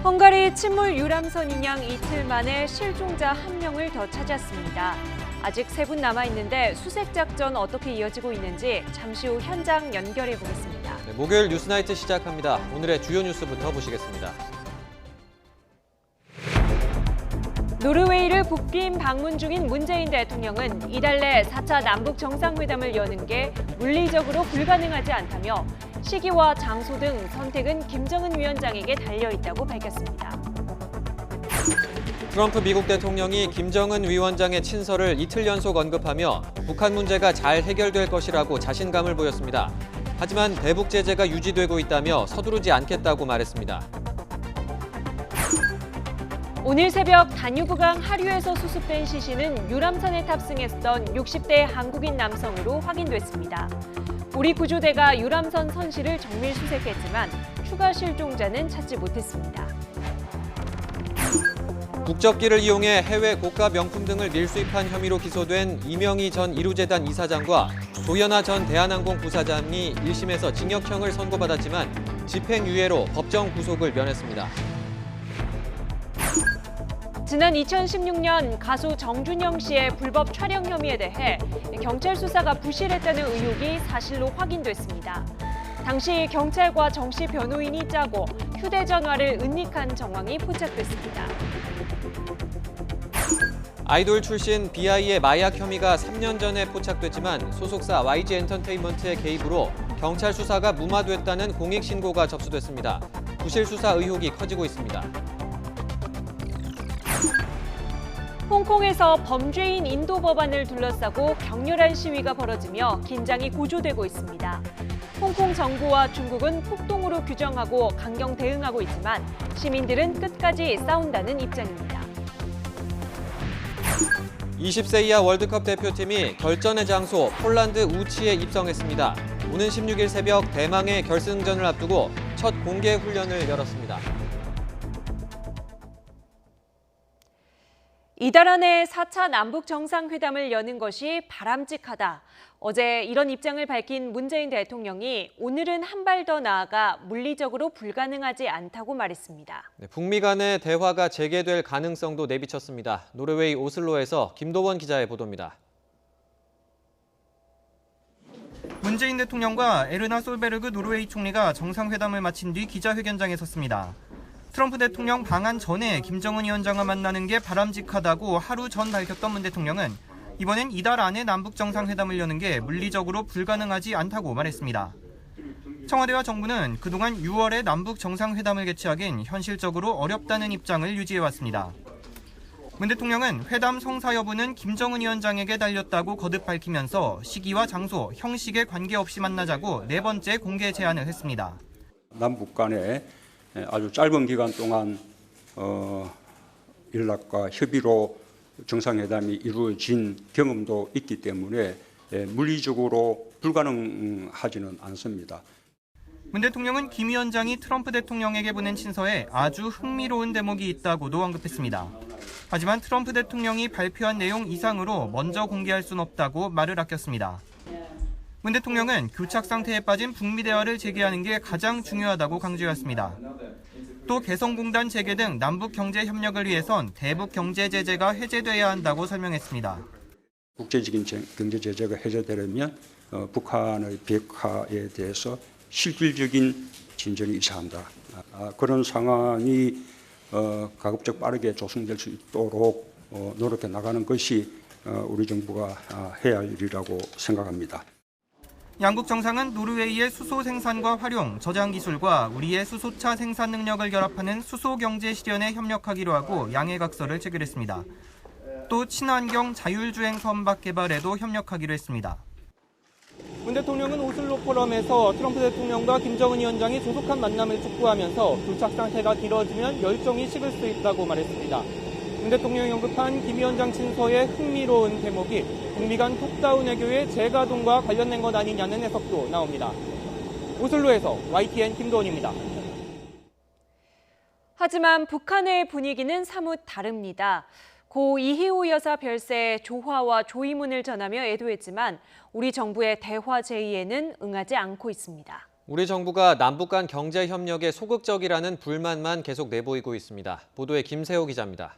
헝가리 침몰 유람선 인양 이틀 만에 실종자 1명을 더 찾았습니다. 아직 3분 남아있는데 수색 작전 어떻게 이어지고 있는지 잠시 후 현장 연결해 보겠습니다. 네, 목요일 뉴스나이트 시작합니다. 오늘의 주요 뉴스부터 보시겠습니다. 노르웨이를 국빈 방문 중인 문재인 대통령은 이달 내 4차 남북 정상회담을 여는 게 물리적으로 불가능하지 않다며 시기와 장소 등 선택은 김정은 위원장에게 달려있다고 밝혔습니다. 트럼프 미국 대통령이 김정은 위원장의 친서를 이틀 연속 언급하며 북한 문제가 잘 해결될 것이라고 자신감을 보였습니다. 하지만 대북 제재가 유지되고 있다며 서두르지 않겠다고 말했습니다. 오늘 새벽 다뉴브강 하류에서 수습된 시신은 유람선에 탑승했던 60대 한국인 남성으로 확인됐습니다. 우리 구조대가 유람선 선실을 정밀 수색했지만 추가 실종자는 찾지 못했습니다. 국적기를 이용해 해외 고가 명품 등을 밀수입한 혐의로 기소된 이명희 전 이루재단 이사장과 조현아 전 대한항공 부사장이 1심에서 징역형을 선고받았지만 집행유예로 법정 구속을 면했습니다. 지난 2016년 가수 정준영 씨의 불법 촬영 혐의에 대해 경찰 수사가 부실했다는 의혹이 사실로 확인됐습니다. 당시 경찰과 정 씨 변호인이 짜고 휴대전화를 은닉한 정황이 포착됐습니다. 아이돌 출신 BI의 마약 혐의가 3년 전에 포착됐지만 소속사 YG 엔터테인먼트의 개입으로 경찰 수사가 무마됐다는 공익신고가 접수됐습니다. 부실 수사 의혹이 커지고 있습니다. 홍콩에서 범죄인 인도 법안을 둘러싸고 격렬한 시위가 벌어지며 긴장이 고조되고 있습니다. 홍콩 정부와 중국은 폭동으로 규정하고 강경 대응하고 있지만 시민들은 끝까지 싸운다는 입장입니다. 20세 이하 월드컵 대표팀이 결전의 장소 폴란드 우치에 입성했습니다. 오는 16일 새벽 대망의 결승전을 앞두고 첫 공개 훈련을 열었습니다. 이달 안에 4차 남북 정상회담을 여는 것이 바람직하다. 어제 이런 입장을 밝힌 문재인 대통령이 오늘은 한 발 더 나아가 물리적으로 불가능하지 않다고 말했습니다. 북미 간의 대화가 재개될 가능성도 내비쳤습니다. 노르웨이 오슬로에서 김도원 기자의 보도입니다. 문재인 대통령과 에르나 솔베르그 노르웨이 총리가 정상회담을 마친 뒤 기자회견장에 섰습니다. 트럼프 대통령 방한 전에 김정은 위원장과 만나는 게 바람직하다고 하루 전 밝혔던 문 대통령은 이번엔 이달 안에 남북 정상회담을 여는 게 물리적으로 불가능하지 않다고 말했습니다. 청와대와 정부는 그동안 6월에 남북 정상회담을 개최하긴 현실적으로 어렵다는 입장을 유지해왔습니다. 문 대통령은 회담 성사 여부는 김정은 위원장에게 달렸다고 거듭 밝히면서 시기와 장소, 형식에 관계없이 만나자고 4번째 공개 제안을 했습니다. 남북 간에 아주 짧은 기간 동안 연락과 협의로 정상회담이 이루어진 경험도 있기 때문에 물리적으로 불가능하지는 않습니다. 문 대통령은 김 위원장이 트럼프 대통령에게 보낸 친서에 아주 흥미로운 대목이 있다고도 언급했습니다. 하지만 트럼프 대통령이 발표한 내용 이상으로 먼저 공개할 수는 없다고 말을 아꼈습니다. 문 대통령은 교착 상태에 빠진 북미 대화를 재개하는 게 가장 중요하다고 강조했습니다. 또 개성공단 재개 등 남북 경제 협력을 위해선 대북 경제 제재가 해제돼야 한다고 설명했습니다. 국제적인 경제 제재가 해제되려면 북한의 비핵화에 대해서 실질적인 진전이 있어야 한다. 그런 상황이 가급적 빠르게 조성될 수 있도록 노력해 나가는 것이 우리 정부가 해야 할 일이라고 생각합니다. 양국 정상은 노르웨이의 수소 생산과 활용, 저장 기술과 우리의 수소차 생산 능력을 결합하는 수소 경제 실현에 협력하기로 하고 양해각서를 체결했습니다. 또 친환경 자율주행 선박 개발에도 협력하기로 했습니다. 문 대통령은 오슬로 포럼에서 트럼프 대통령과 김정은 위원장이 조속한 만남을 촉구하면서 교착 상태가 길어지면 열정이 식을 수 있다고 말했습니다. 문 대통령이 언급한 김 위원장 친서의 흥미로운 대목이 북미 간 톱다운 외교의 재가동과 관련된 것 아니냐는 해석도 나옵니다. 오슬로에서 YTN 김도원입니다. 하지만 북한의 분위기는 사뭇 다릅니다. 고 이희호 여사 별세에 조화와 조의문을 전하며 애도했지만 우리 정부의 대화 제의에는 응하지 않고 있습니다. 우리 정부가 남북 간 경제 협력에 소극적이라는 불만만 계속 내보이고 있습니다. 보도에 김세호 기자입니다.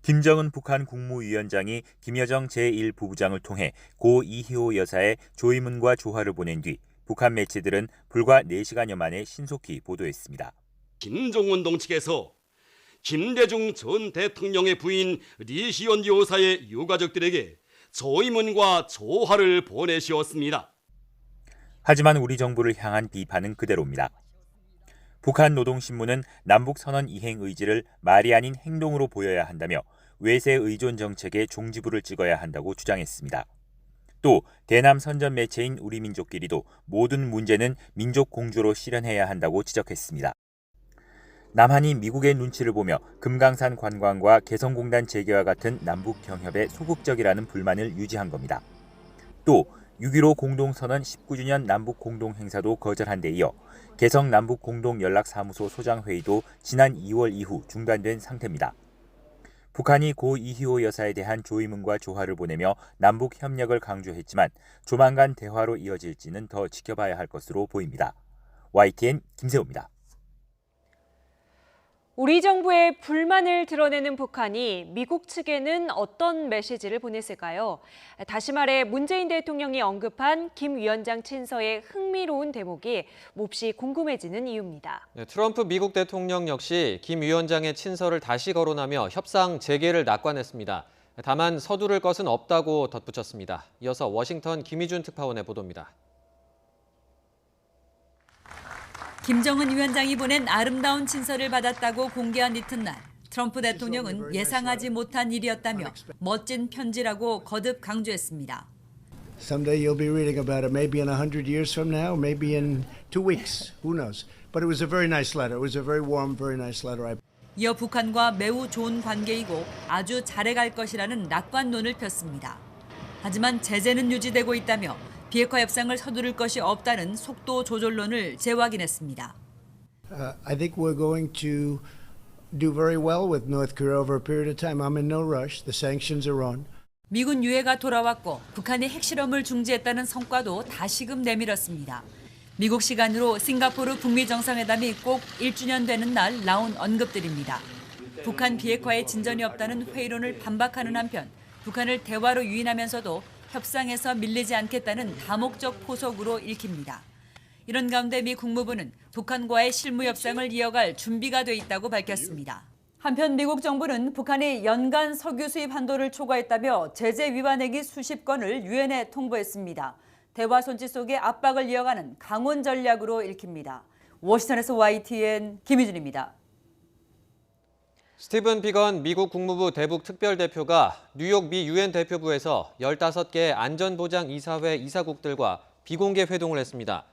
김정은 북한 국무위원장이 김여정 제1부부장을 통해 고 이희호 여사의 조의문과 조화를 보낸 뒤 북한 매체들은 불과 4시간여 만에 신속히 보도했습니다. 김정은 동측에서 김대중 전 대통령의 부인 리시온 여사의 유가족들에게 조의문과 조화를 보내시었습니다. 하지만 우리 정부를 향한 비판은 그대로입니다. 북한 노동신문은 남북선언 이행 의지를 말이 아닌 행동으로 보여야 한다며 외세 의존 정책에 종지부를 찍어야 한다고 주장했습니다. 또 대남 선전 매체인 우리민족끼리도 모든 문제는 민족 공조로 실현해야 한다고 지적했습니다. 남한이 미국의 눈치를 보며 금강산 관광과 개성공단 재개와 같은 남북 경협에 소극적이라는 불만을 유지한 겁니다. 또 6.15 공동선언 19주년 남북 공동행사도 거절한 데 이어 개성 남북 공동연락사무소 소장회의도 지난 2월 이후 중단된 상태입니다. 북한이 고 이희호 여사에 대한 조의문과 조화를 보내며 남북 협력을 강조했지만 조만간 대화로 이어질지는 더 지켜봐야 할 것으로 보입니다. YTN 김세호입니다. 우리 정부의 불만을 드러내는 북한이 미국 측에는 어떤 메시지를 보냈을까요? 다시 말해 문재인 대통령이 언급한 김 위원장 친서의 흥미로운 대목이 몹시 궁금해지는 이유입니다. 트럼프 미국 대통령 역시 김 위원장의 친서를 다시 거론하며 협상 재개를 낙관했습니다. 다만 서두를 것은 없다고 덧붙였습니다. 이어서 워싱턴 김희준 특파원의 보도입니다. 김정은 위원장이 보낸 아름다운 친서를 받았다고 공개한 이튿날 트럼프 대통령은 예상하지 못한 일이었다며 멋진 편지라고 거듭 강조했습니다. Someday you'll be reading about it, maybe in 100 years from now, maybe in 2 weeks, who knows. But it was a very nice letter. It was a very warm, very nice letter. 이어 북한과 매우 좋은 관계이고 아주 잘해갈 것이라는 낙관론을 폈습니다. 하지만 제재는 유지되고 있다며 비핵화 협상을 서두를 것이 없다는 속도 조절론을 재확인했습니다. I think we're going to do very well with North Korea over a period of time. I'm in no rush. The sanctions are on. 미군 유해가 돌아왔고 북한이 핵실험을 중지했다는 성과도 다시금 내밀었습니다. 미국 시간으로 싱가포르 북미 정상회담이 꼭 1주년 되는 날 나온 언급들입니다. 북한 비핵화에 진전이 없다는 회의론을 반박하는 한편 북한을 대화로 유인하면서도 협상에서 밀리지 않겠다는 다목적 포석으로 읽힙니다. 이런 가운데 미 국무부는 북한과의 실무 협상을 이어갈 준비가 돼 있다고 밝혔습니다. 한편 미국 정부는 북한이 연간 석유 수입 한도를 초과했다며 제재 위반 행위 수십 건을 유엔에 통보했습니다. 대화 손짓 속에 압박을 이어가는 강원 전략으로 읽힙니다. 워싱턴에서 YTN 김희준입니다. 스티븐 비건 미국 국무부 대북 특별대표가 뉴욕 미 유엔 대표부에서 15개 안전보장이사회 이사국들과 비공개 회동을 했습니다.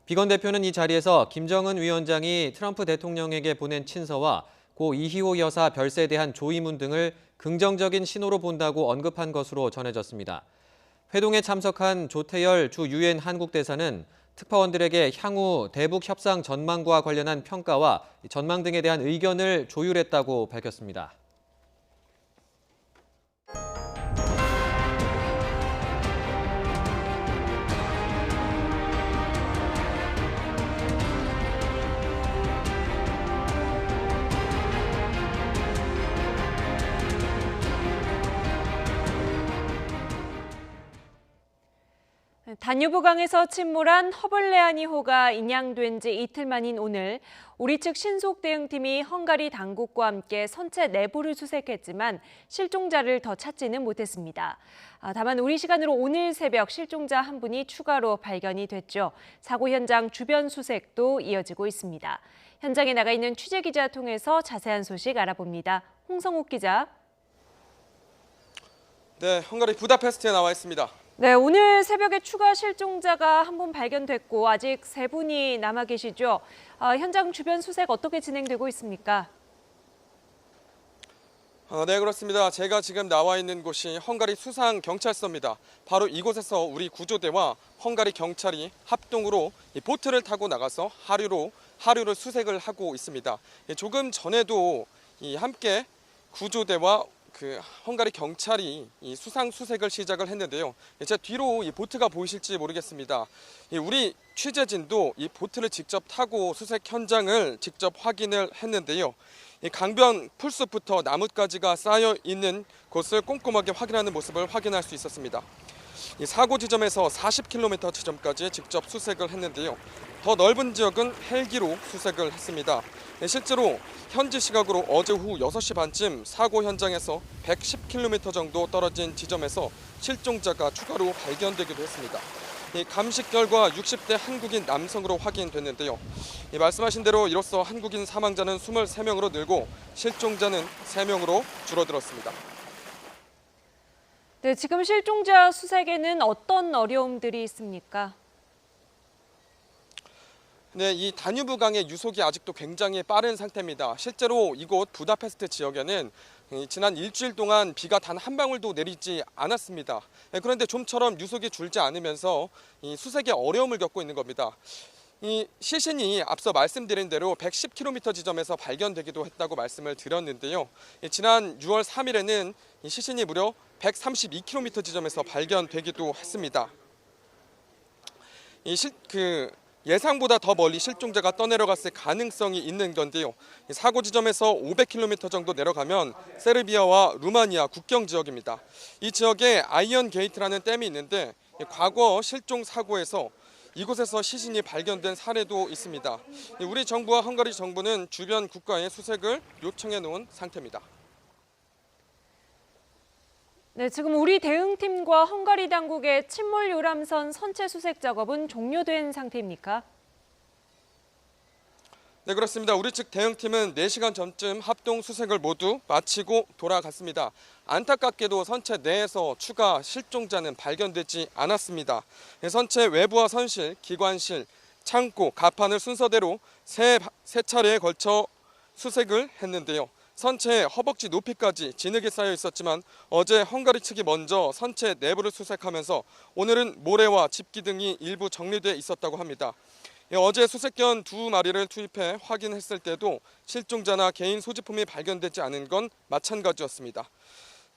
비건 대표는 이 자리에서 김정은 위원장이 트럼프 대통령에게 보낸 친서와 고 이희호 여사 별세에 대한 조의문 등을 긍정적인 신호로 본다고 언급한 것으로 전해졌습니다. 회동에 참석한 조태열 주 유엔 한국대사는 특파원들에게 향후 대북 협상 전망과 관련한 평가와 전망 등에 대한 의견을 조율했다고 밝혔습니다. 다뉴브강에서 침몰한 허벌레아니호가 인양된 지 이틀 만인 오늘 우리 측 신속 대응팀이 헝가리 당국과 함께 선체 내부를 수색했지만 실종자를 더 찾지는 못했습니다. 다만 우리 시간으로 오늘 새벽 실종자 한 분이 추가로 발견이 됐죠. 사고 현장 주변 수색도 이어지고 있습니다. 현장에 나가 있는 취재기자 통해서 자세한 소식 알아봅니다. 홍성욱 기자. 네, 헝가리 부다페스트에 나와 있습니다. 네, 오늘 새벽에 추가 실종자가 한 분 발견됐고 아직 3분이 남아 계시죠. 현장 주변 수색 어떻게 진행되고 있습니까? 네, 그렇습니다. 제가 지금 나와 있는 곳이 헝가리 수상경찰서입니다. 바로 이곳에서 우리 구조대와 헝가리 경찰이 합동으로 이 보트를 타고 나가서 하류를 수색을 하고 있습니다. 조금 전에도 함께 구조대와 헝가리 경찰이 이 수상 수색을 시작을 했는데요. 제 뒤로 이 보트가 보이실지 모르겠습니다. 우리 취재진도 이 보트를 직접 타고 수색 현장을 직접 확인을 했는데요. 이 강변 풀숲부터 나뭇가지가 쌓여 있는 곳을 꼼꼼하게 확인하는 모습을 확인할 수 있었습니다. 이 사고 지점에서 40km 지점까지 직접 수색을 했는데요. 더 넓은 지역은 헬기로 수색을 했습니다. 실제로 현지 시각으로 어제 오후 6시 반쯤 사고 현장에서 110km 정도 떨어진 지점에서 실종자가 추가로 발견되기도 했습니다. 이 감식 결과 60대 한국인 남성으로 확인됐는데요. 말씀하신 대로 이로써 한국인 사망자는 23명으로 늘고 실종자는 3명으로 줄어들었습니다. 네, 지금 실종자 수색에는 어떤 어려움들이 있습니까? 네, 이 다뉴브강의 유속이 아직도 굉장히 빠른 상태입니다. 실제로 이곳 부다페스트 지역에는 지난 일주일 동안 비가 단 한 방울도 내리지 않았습니다. 그런데 좀처럼 유속이 줄지 않으면서 이 수색에 어려움을 겪고 있는 겁니다. 이 시신이 앞서 말씀드린 대로 110km 지점에서 발견되기도 했다고 말씀을 드렸는데요. 지난 6월 3일에는 이 시신이 무려 132km 지점에서 발견되기도 했습니다. 예상보다 더 멀리 실종자가 떠내려갔을 가능성이 있는 건데요. 사고 지점에서 500km 정도 내려가면 세르비아와 루마니아 국경 지역입니다. 이 지역에 아이언 게이트라는 댐이 있는데 과거 실종 사고에서 이곳에서 시신이 발견된 사례도 있습니다. 우리 정부와 헝가리 정부는 주변 국가에 수색을 요청해 놓은 상태입니다. 네, 지금 우리 대응팀과 헝가리 당국의 침몰 요람선 선체 수색 작업은 종료된 상태입니까? 네, 그렇습니다. 우리 측 대응팀은 4시간 전쯤 합동 수색을 모두 마치고 돌아갔습니다. 안타깝게도 선체 내에서 추가 실종자는 발견되지 않았습니다. 선체 외부와 선실, 기관실, 창고, 갑판을 순서대로 세 차례에 걸쳐 수색을 했는데요. 선체의 허벅지 높이까지 진흙이 쌓여 있었지만 어제 헝가리 측이 먼저 선체 내부를 수색하면서 오늘은 모래와 집기 등이 일부 정리돼 있었다고 합니다. 어제 수색견 2마리를 투입해 확인했을 때도 실종자나 개인 소지품이 발견되지 않은 건 마찬가지였습니다.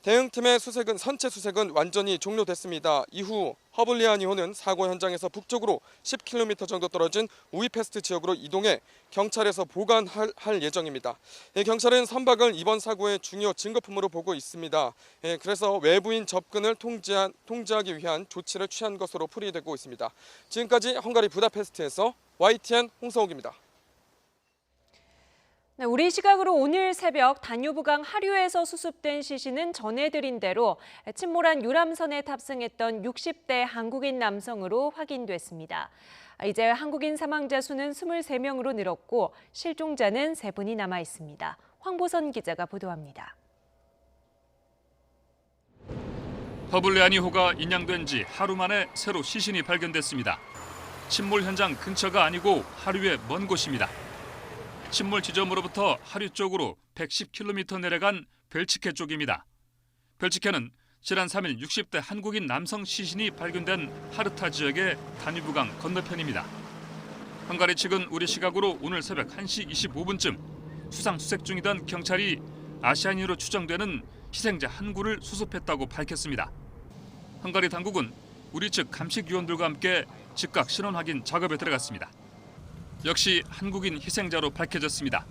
대응팀의 선체 수색은 완전히 종료됐습니다. 이후 허블리아니호는 사고 현장에서 북쪽으로 10km 정도 떨어진 우이페스트 지역으로 이동해 경찰에서 보관할 예정입니다. 경찰은 선박을 이번 사고의 중요 증거품으로 보고 있습니다. 그래서 외부인 접근을 통제하기 위한 조치를 취한 것으로 풀이되고 있습니다. 지금까지 헝가리 부다페스트에서 YTN 홍성욱입니다. 네, 우리 시각으로 오늘 새벽 다뉴브강 하류에서 수습된 시신은 전해드린 대로 침몰한 유람선에 탑승했던 60대 한국인 남성으로 확인됐습니다. 이제 한국인 사망자 수는 23명으로 늘었고 실종자는 3분이 남아 있습니다. 황보선 기자가 보도합니다. 허블레아니호가 인양된 지 하루 만에 새로 시신이 발견됐습니다. 침몰 현장 근처가 아니고 하류의 먼 곳입니다. 침몰 지점으로부터 하류 쪽으로 110km 내려간 벨치케 쪽입니다. 벨치케는 지난 3일 60대 한국인 남성 시신이 발견된 하르타 지역의 다뉴브강 건너편입니다. 헝가리 측은 우리 시각으로 오늘 새벽 1시 25분쯤 수상 수색 중이던 경찰이 아시아인으로 추정되는 희생자 한 구를 수습했다고 밝혔습니다. 헝가리 당국은 우리 측 감식 요원들과 함께 즉각 신원 확인 작업에 들어갔습니다. 역시 한국인 희생자로 밝혀졌습니다.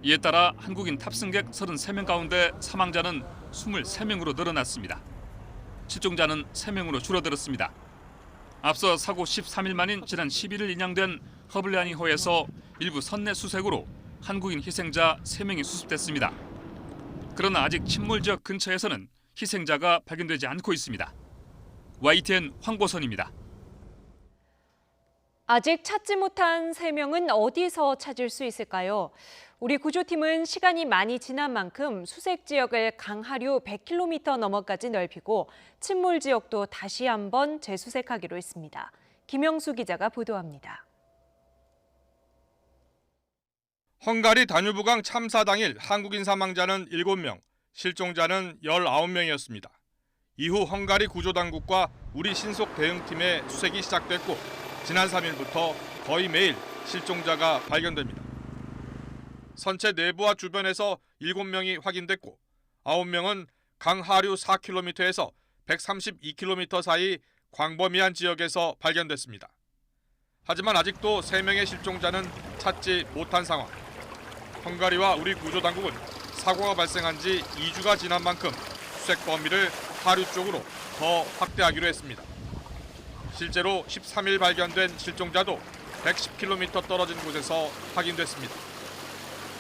이에 따라 한국인 탑승객 33명 가운데 사망자는 23명으로 늘어났습니다. 실종자는 3명으로 줄어들었습니다. 앞서 사고 13일 만인 지난 11일 인양된 허블레아니호에서 일부 선내 수색으로 한국인 희생자 3명이 수습됐습니다. 그러나 아직 침몰 지역 근처에서는 희생자가 발견되지 않고 있습니다. YTN 황보선입니다. 아직 찾지 못한 3명은 어디서 찾을 수 있을까요? 우리 구조팀은 시간이 많이 지난 만큼 수색 지역을 강하류 100km 너머까지 넓히고 침몰 지역도 다시 한번 재수색하기로 했습니다. 김영수 기자가 보도합니다. 헝가리 다뉴브강 참사 당일 한국인 사망자는 7명, 실종자는 19명이었습니다. 이후 헝가리 구조당국과 우리 신속 대응팀의 수색이 시작됐고 지난 3일부터 거의 매일 실종자가 발견됩니다. 선체 내부와 주변에서 7명이 확인됐고 9명은 강하류 4km에서 132km 사이 광범위한 지역에서 발견됐습니다. 하지만 아직도 3명의 실종자는 찾지 못한 상황. 헝가리와 우리 구조당국은 사고가 발생한 지 2주가 지난 만큼 수색 범위를 하류 쪽으로 더 확대하기로 했습니다. 실제로 13일 발견된 실종자도 110km 떨어진 곳에서 확인됐습니다.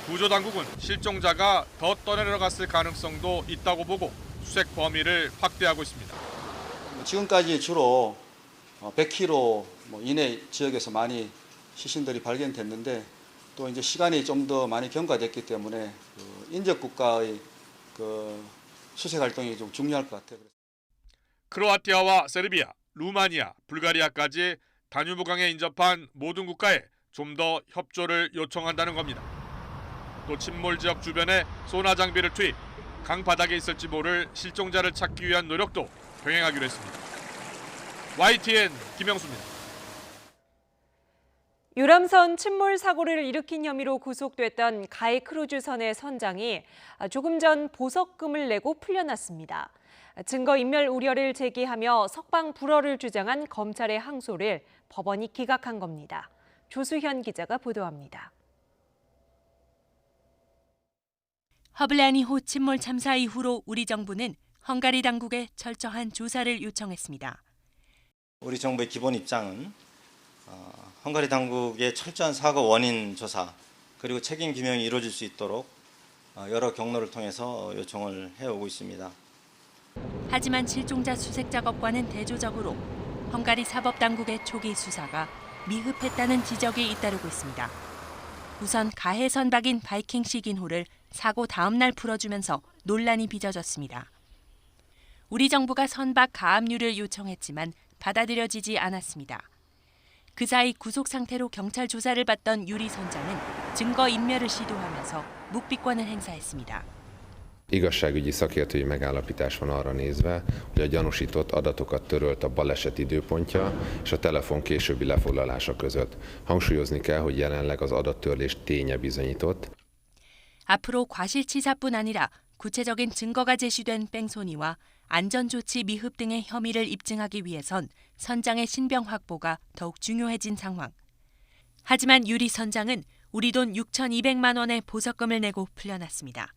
구조당국은 실종자가 더 떠내려갔을 가능성도 있다고 보고 수색 범위를 확대하고 있습니다. 지금까지 주로 100km 이내 지역에서 많이 시신들이 발견됐는데 또 이제 시간이 좀 더 많이 경과됐기 때문에 인접 국가의 수색 활동이 좀 중요할 것 같아요. 크로아티아와 세르비아, 루마니아, 불가리아까지 다뉴브강에 인접한 모든 국가에 좀 더 협조를 요청한다는 겁니다. 또 침몰 지역 주변에 소나 장비를 투입, 강 바닥에 있을지 모를 실종자를 찾기 위한 노력도 병행하기로 했습니다. YTN 김영수입니다. 유람선 침몰 사고를 일으킨 혐의로 구속됐던 가이 크루즈선의 선장이 조금 전 보석금을 내고 풀려났습니다. 증거인멸 우려를 제기하며 석방 불허를 주장한 검찰의 항소를 법원이 기각한 겁니다. 조수현 기자가 보도합니다. 허블라니호 침몰 참사 이후로 우리 정부는 헝가리 당국에 철저한 조사를 요청했습니다. 우리 정부의 기본 입장은 헝가리 당국의 철저한 사고 원인 조사 그리고 책임 규명이 이루어질 수 있도록 여러 경로를 통해서 요청을 해오고 있습니다. 하지만 실종자 수색 작업과는 대조적으로 헝가리 사법당국의 초기 수사가 미흡했다는 지적이 잇따르고 있습니다. 우선 가해 선박인 바이킹 시긴호를 사고 다음 날 풀어주면서 논란이 빚어졌습니다. 우리 정부가 선박 가압류를 요청했지만 받아들여지지 않았습니다. 그 사이 구속 상태로 경찰 조사를 받던 유리 선장은 증거 인멸을 시도하면서 묵비권을 행사했습니다. Igazságügyi szakértői megállapítás van arra nézve, hogy a gyanúsított adatokat törölt a baleset időpontja és a telefon későbbi lefoglalása között. Hangsúlyozni kell, hogy jelenleg az adattörlés ténye bizonyított. 앞으로 과실치사뿐 아니라 구체적인 증거가 제시된 뺑소니와 안전조치 미흡 등의 혐의를 입증하기 위해선 선장의 신병 확보가 더욱 중요해진 상황. 하지만 유리 선장은 우리 돈 6,200만 원의 보석금을 내고 풀려났습니다.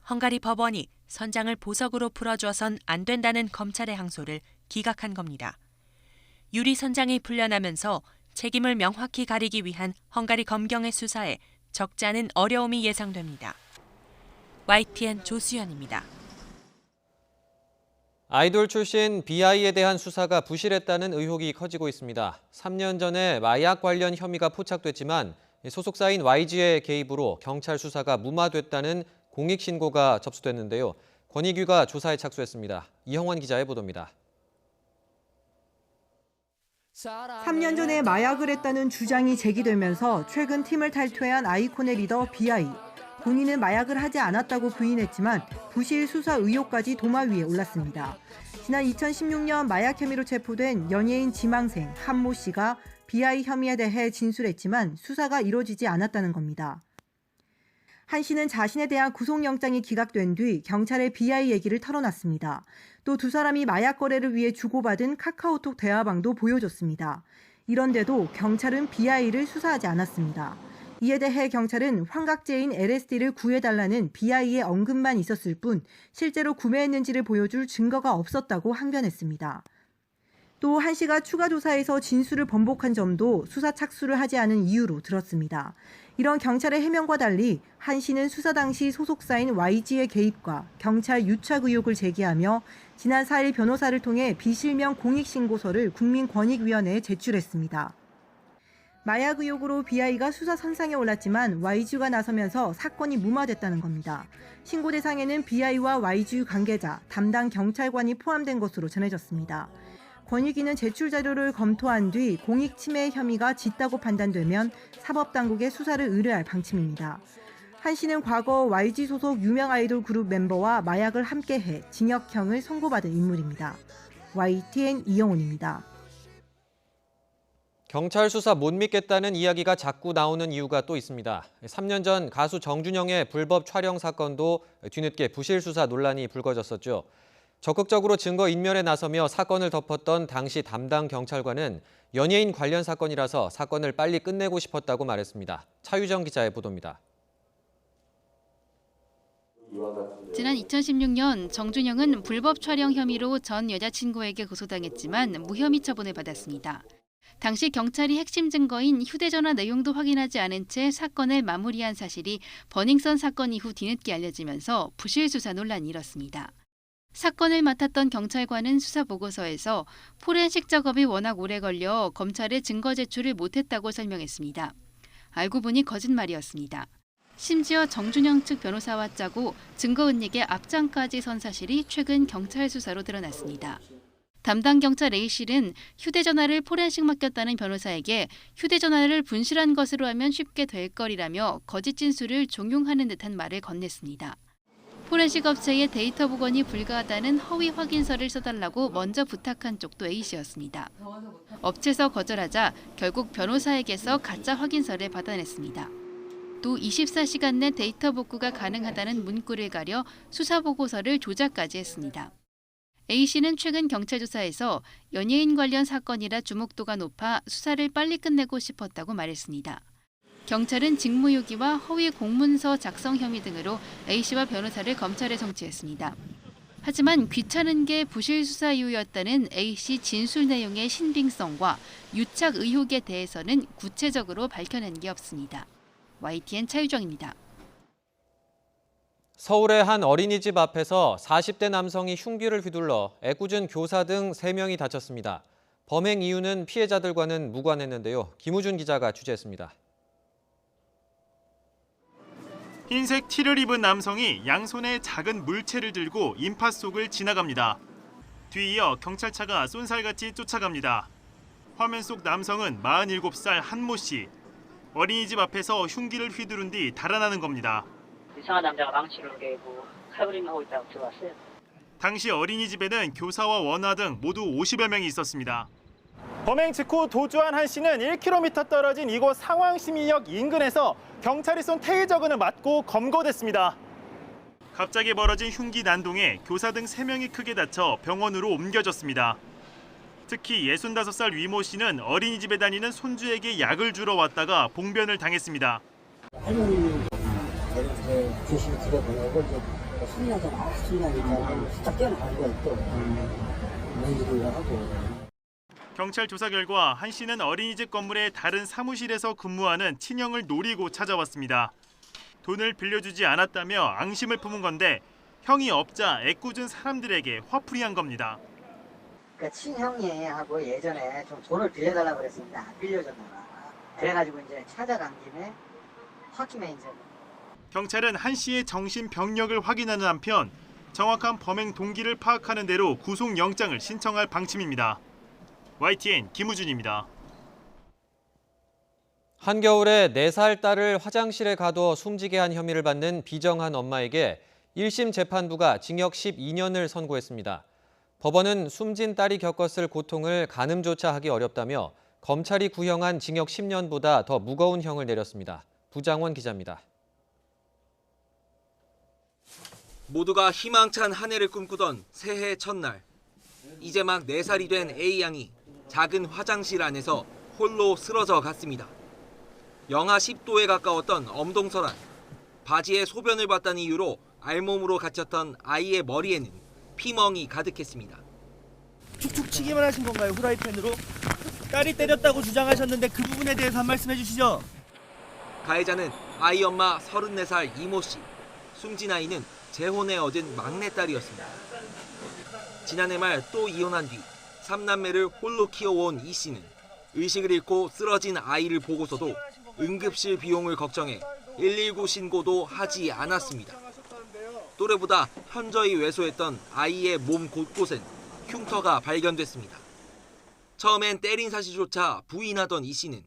헝가리 법원이 선장을 보석으로 풀어줘선 안 된다는 검찰의 항소를 기각한 겁니다. 유리 선장이 풀려나면서 책임을 명확히 가리기 위한 헝가리 검경의 수사에 적지 않은 어려움이 예상됩니다. YTN 조수연입니다. 아이돌 출신 BI에 대한 수사가 부실했다는 의혹이 커지고 있습니다. 3년 전에 마약 관련 혐의가 포착됐지만 소속사인 YG의 개입으로 경찰 수사가 무마됐다는 공익신고가 접수됐는데요. 권익위가 조사에 착수했습니다. 이형원 기자의 보도입니다. 3년 전에 마약을 했다는 주장이 제기되면서 최근 팀을 탈퇴한 아이콘의 리더 BI. 본인은 마약을 하지 않았다고 부인했지만 부실 수사 의혹까지 도마 위에 올랐습니다. 지난 2016년 마약 혐의로 체포된 연예인 지망생 한모 씨가 BI 혐의에 대해 진술했지만 수사가 이루어지지 않았다는 겁니다. 한 씨는 자신에 대한 구속영장이 기각된 뒤 경찰에 BI 얘기를 털어놨습니다. 또 두 사람이 마약 거래를 위해 주고받은 카카오톡 대화방도 보여줬습니다. 이런데도 경찰은 BI를 수사하지 않았습니다. 이에 대해 경찰은 환각제인 LSD를 구해달라는 BI의 언급만 있었을 뿐 실제로 구매했는지를 보여줄 증거가 없었다고 항변했습니다. 또 한 씨가 추가 조사에서 진술을 번복한 점도 수사 착수를 하지 않은 이유로 들었습니다. 이런 경찰의 해명과 달리 한 씨는 수사 당시 소속사인 YG의 개입과 경찰 유착 의혹을 제기하며 지난 4일 변호사를 통해 비실명 공익신고서를 국민권익위원회에 제출했습니다. 마약 의혹으로 BI가 수사 선상에 올랐지만 YG가 나서면서 사건이 무마됐다는 겁니다. 신고 대상에는 BI와 YG 관계자, 담당 경찰관이 포함된 것으로 전해졌습니다. 권익위는 제출 자료를 검토한 뒤 공익 침해 혐의가 짙다고 판단되면 사법당국에 수사를 의뢰할 방침입니다. 한 씨는 과거 YG 소속 유명 아이돌 그룹 멤버와 마약을 함께해 징역형을 선고받은 인물입니다. YTN 이영훈입니다. 경찰 수사 못 믿겠다는 이야기가 자꾸 나오는 이유가 또 있습니다. 3년 전 가수 정준영의 불법 촬영 사건도 뒤늦게 부실 수사 논란이 불거졌었죠. 적극적으로 증거 인멸에 나서며 사건을 덮었던 당시 담당 경찰관은 연예인 관련 사건이라서 사건을 빨리 끝내고 싶었다고 말했습니다. 차유정 기자의 보도입니다. 지난 2016년 정준영은 불법 촬영 혐의로 전 여자친구에게 고소당했지만 무혐의 처분을 받았습니다. 당시 경찰이 핵심 증거인 휴대전화 내용도 확인하지 않은 채 사건을 마무리한 사실이 버닝썬 사건 이후 뒤늦게 알려지면서 부실 수사 논란이 일었습니다. 사건을 맡았던 경찰관은 수사 보고서에서 포렌식 작업이 워낙 오래 걸려 검찰에 증거 제출을 못했다고 설명했습니다. 알고 보니 거짓말이었습니다. 심지어 정준영 측 변호사와 짜고 증거 은닉에 앞장까지 선 사실이 최근 경찰 수사로 드러났습니다. 담당 경찰 A씨는 휴대전화를 포렌식 맡겼다는 변호사에게 휴대전화를 분실한 것으로 하면 쉽게 될 거리라며 거짓 진술을 종용하는 듯한 말을 건넸습니다. 포렌식 업체에 데이터 복원이 불가하다는 허위 확인서를 써달라고 먼저 부탁한 쪽도 A씨였습니다. 업체에서 거절하자 결국 변호사에게서 가짜 확인서를 받아냈습니다. 또 24시간 내 데이터 복구가 가능하다는 문구를 가려 수사 보고서를 조작까지 했습니다. A씨는 최근 경찰 조사에서 연예인 관련 사건이라 주목도가 높아 수사를 빨리 끝내고 싶었다고 말했습니다. 경찰은 직무유기와 허위 공문서 작성 혐의 등으로 A씨와 변호사를 검찰에 송치했습니다. 하지만 귀찮은 게 부실 수사 이유였다는 A씨 진술 내용의 신빙성과 유착 의혹에 대해서는 구체적으로 밝혀낸 게 없습니다. YTN 차유정입니다. 서울의 한 어린이집 앞에서 40대 남성이 흉기를 휘둘러 애꿎은 교사 등 3명이 다쳤습니다. 범행 이유는 피해자들과는 무관했는데요. 김우준 기자가 취재했습니다. 흰색 티를 입은 남성이 양손에 작은 물체를 들고 인파 속을 지나갑니다. 뒤이어 경찰차가 쏜살같이 쫓아갑니다. 화면 속 남성은 47살 한모 씨. 어린이집 앞에서 흉기를 휘두른 뒤 달아나는 겁니다. 이상한 남자가 망치를 깨고 칼부림하고 있다고 들어왔어요. 당시 어린이집에는 교사와 원화 등 모두 50여 명이 있었습니다. 범행 직후 도주한 한 씨는 1km 떨어진 이곳 상황심의역 인근에서 경찰이 쏜 테이저건을 맞고 검거됐습니다. 갑자기 벌어진 흉기 난동에 교사 등 3명이 크게 다쳐 병원으로 옮겨졌습니다. 특히 65살 위모 씨는 어린이집에 다니는 손주에게 약을 주러 왔다가 봉변을 당했습니다. 할머니는 교실을 들여보내고 순간에 나와서 순간에 딱 뛰어나가지고 또 연기를 하고. 경찰 조사 결과 한 씨는 어린이집 건물의 다른 사무실에서 근무하는 친형을 노리고 찾아왔습니다. 돈을 빌려주지 않았다며 앙심을 품은 건데 형이 없자 애꿎은 사람들에게 화풀이한 겁니다. 그 친형이 하고 예전에 좀 돈을 빌려달라고 그랬습니다. 안 빌려줬나. 그래가지고 이제 찾아간 김에 홧김에 이제. 경찰은 한 씨의 정신병력을 확인하는 한편 정확한 범행 동기를 파악하는 대로 구속영장을 신청할 방침입니다. YTN 김우준입니다. 한겨울에 4살 딸을 화장실에 가둬 숨지게 한 혐의를 받는 비정한 엄마에게 1심 재판부가 징역 12년을 선고했습니다. 법원은 숨진 딸이 겪었을 고통을 가늠조차 하기 어렵다며 검찰이 구형한 징역 10년보다 더 무거운 형을 내렸습니다. 부장원 기자입니다. 모두가 희망찬 한 해를 꿈꾸던 새해 첫날. 이제 막 4살이 된 A양이 작은 화장실 안에서 홀로 쓰러져 갔습니다. 영하 10도에 가까웠던 엄동설 안. 바지에 소변을 봤다는 이유로 알몸으로 갇혔던 아이의 머리에는 피멍이 가득했습니다. 축축 치기만 하신 건가요, 후라이팬으로? 딸이 때렸다고 주장하셨는데 그 부분에 대해서 한 말씀 해주시죠. 가해자는 아이 엄마 34살 이모 씨. 숨진 아이는 재혼에 얻은 막내딸이었습니다. 지난해 말 또 이혼한 뒤 3남매를 홀로 키워온 이 씨는 의식을 잃고 쓰러진 아이를 보고서도 응급실 비용을 걱정해 119 신고도 하지 않았습니다. 또래보다 현저히 왜소했던 아이의 몸 곳곳엔 흉터가 발견됐습니다. 처음엔 때린 사실조차 부인하던 이 씨는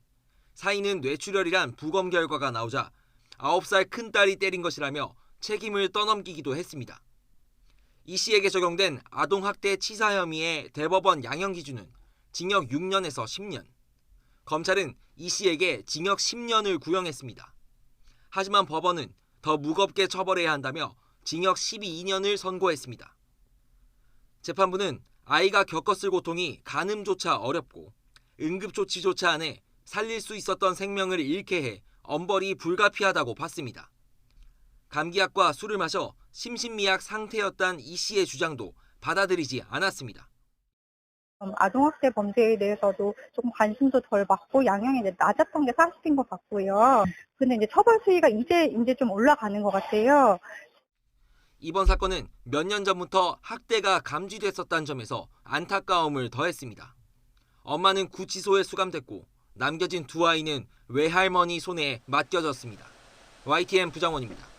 사인은 뇌출혈이란 부검 결과가 나오자 9살 큰딸이 때린 것이라며 책임을 떠넘기기도 했습니다. 이 씨에게 적용된 아동학대 치사 혐의의 대법원 양형 기준은 징역 6년에서 10년. 검찰은 이 씨에게 징역 10년을 구형했습니다. 하지만 법원은 더 무겁게 처벌해야 한다며 징역 12년을 선고했습니다. 재판부는 아이가 겪었을 고통이 가늠조차 어렵고 응급조치조차 안 해 살릴 수 있었던 생명을 잃게 해 엄벌이 불가피하다고 봤습니다. 감기약과 술을 마셔 심신미약 상태였던 이 씨의 주장도 받아들이지 않았습니다. 아동학대 범죄에 대해서도 조금 관심도 덜 받고 양형이 낮았던 게 사실인 것 같고요. 근데 이제 처벌 수위가 이제 좀 올라가는 것 같아요. 이번 사건은 몇 년 전부터 학대가 감지됐었다는 점에서 안타까움을 더했습니다. 엄마는 구치소에 수감됐고 남겨진 두 아이는 외할머니 손에 맡겨졌습니다. YTN 부장원입니다.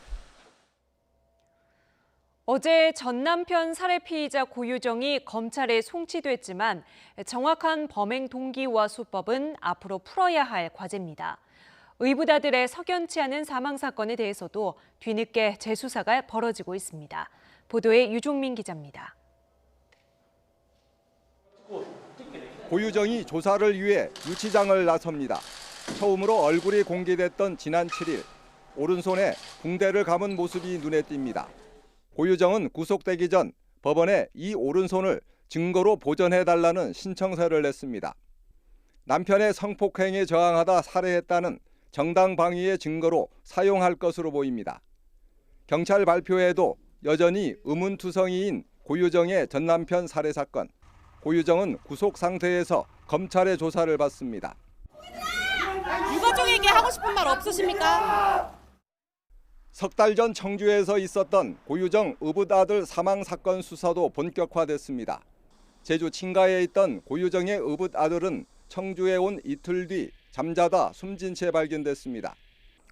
어제 전 남편 살해 피의자 고유정이 검찰에 송치됐지만 정확한 범행 동기와 수법은 앞으로 풀어야 할 과제입니다. 의붓아들의 석연치 않은 사망 사건에 대해서도 뒤늦게 재수사가 벌어지고 있습니다. 보도에 유종민 기자입니다. 고유정이 조사를 위해 유치장을 나섭니다. 처음으로 얼굴이 공개됐던 지난 7일, 오른손에 붕대를 감은 모습이 눈에 띕니다. 고유정은 구속되기 전 법원에 이 오른손을 증거로 보전해달라는 신청서를 냈습니다. 남편의 성폭행에 저항하다 살해했다는 정당방위의 증거로 사용할 것으로 보입니다. 경찰 발표에도 여전히 의문투성이인 고유정의 전 남편 살해 사건. 고유정은 구속 상태에서 검찰의 조사를 받습니다. 유가족에게 하고 싶은 말 없으십니까? 석 달 전 청주에서 있었던 고유정 의붓아들 사망 사건 수사도 본격화됐습니다. 제주 친가에 있던 고유정의 의붓아들은 청주에 온 이틀 뒤 잠자다 숨진 채 발견됐습니다.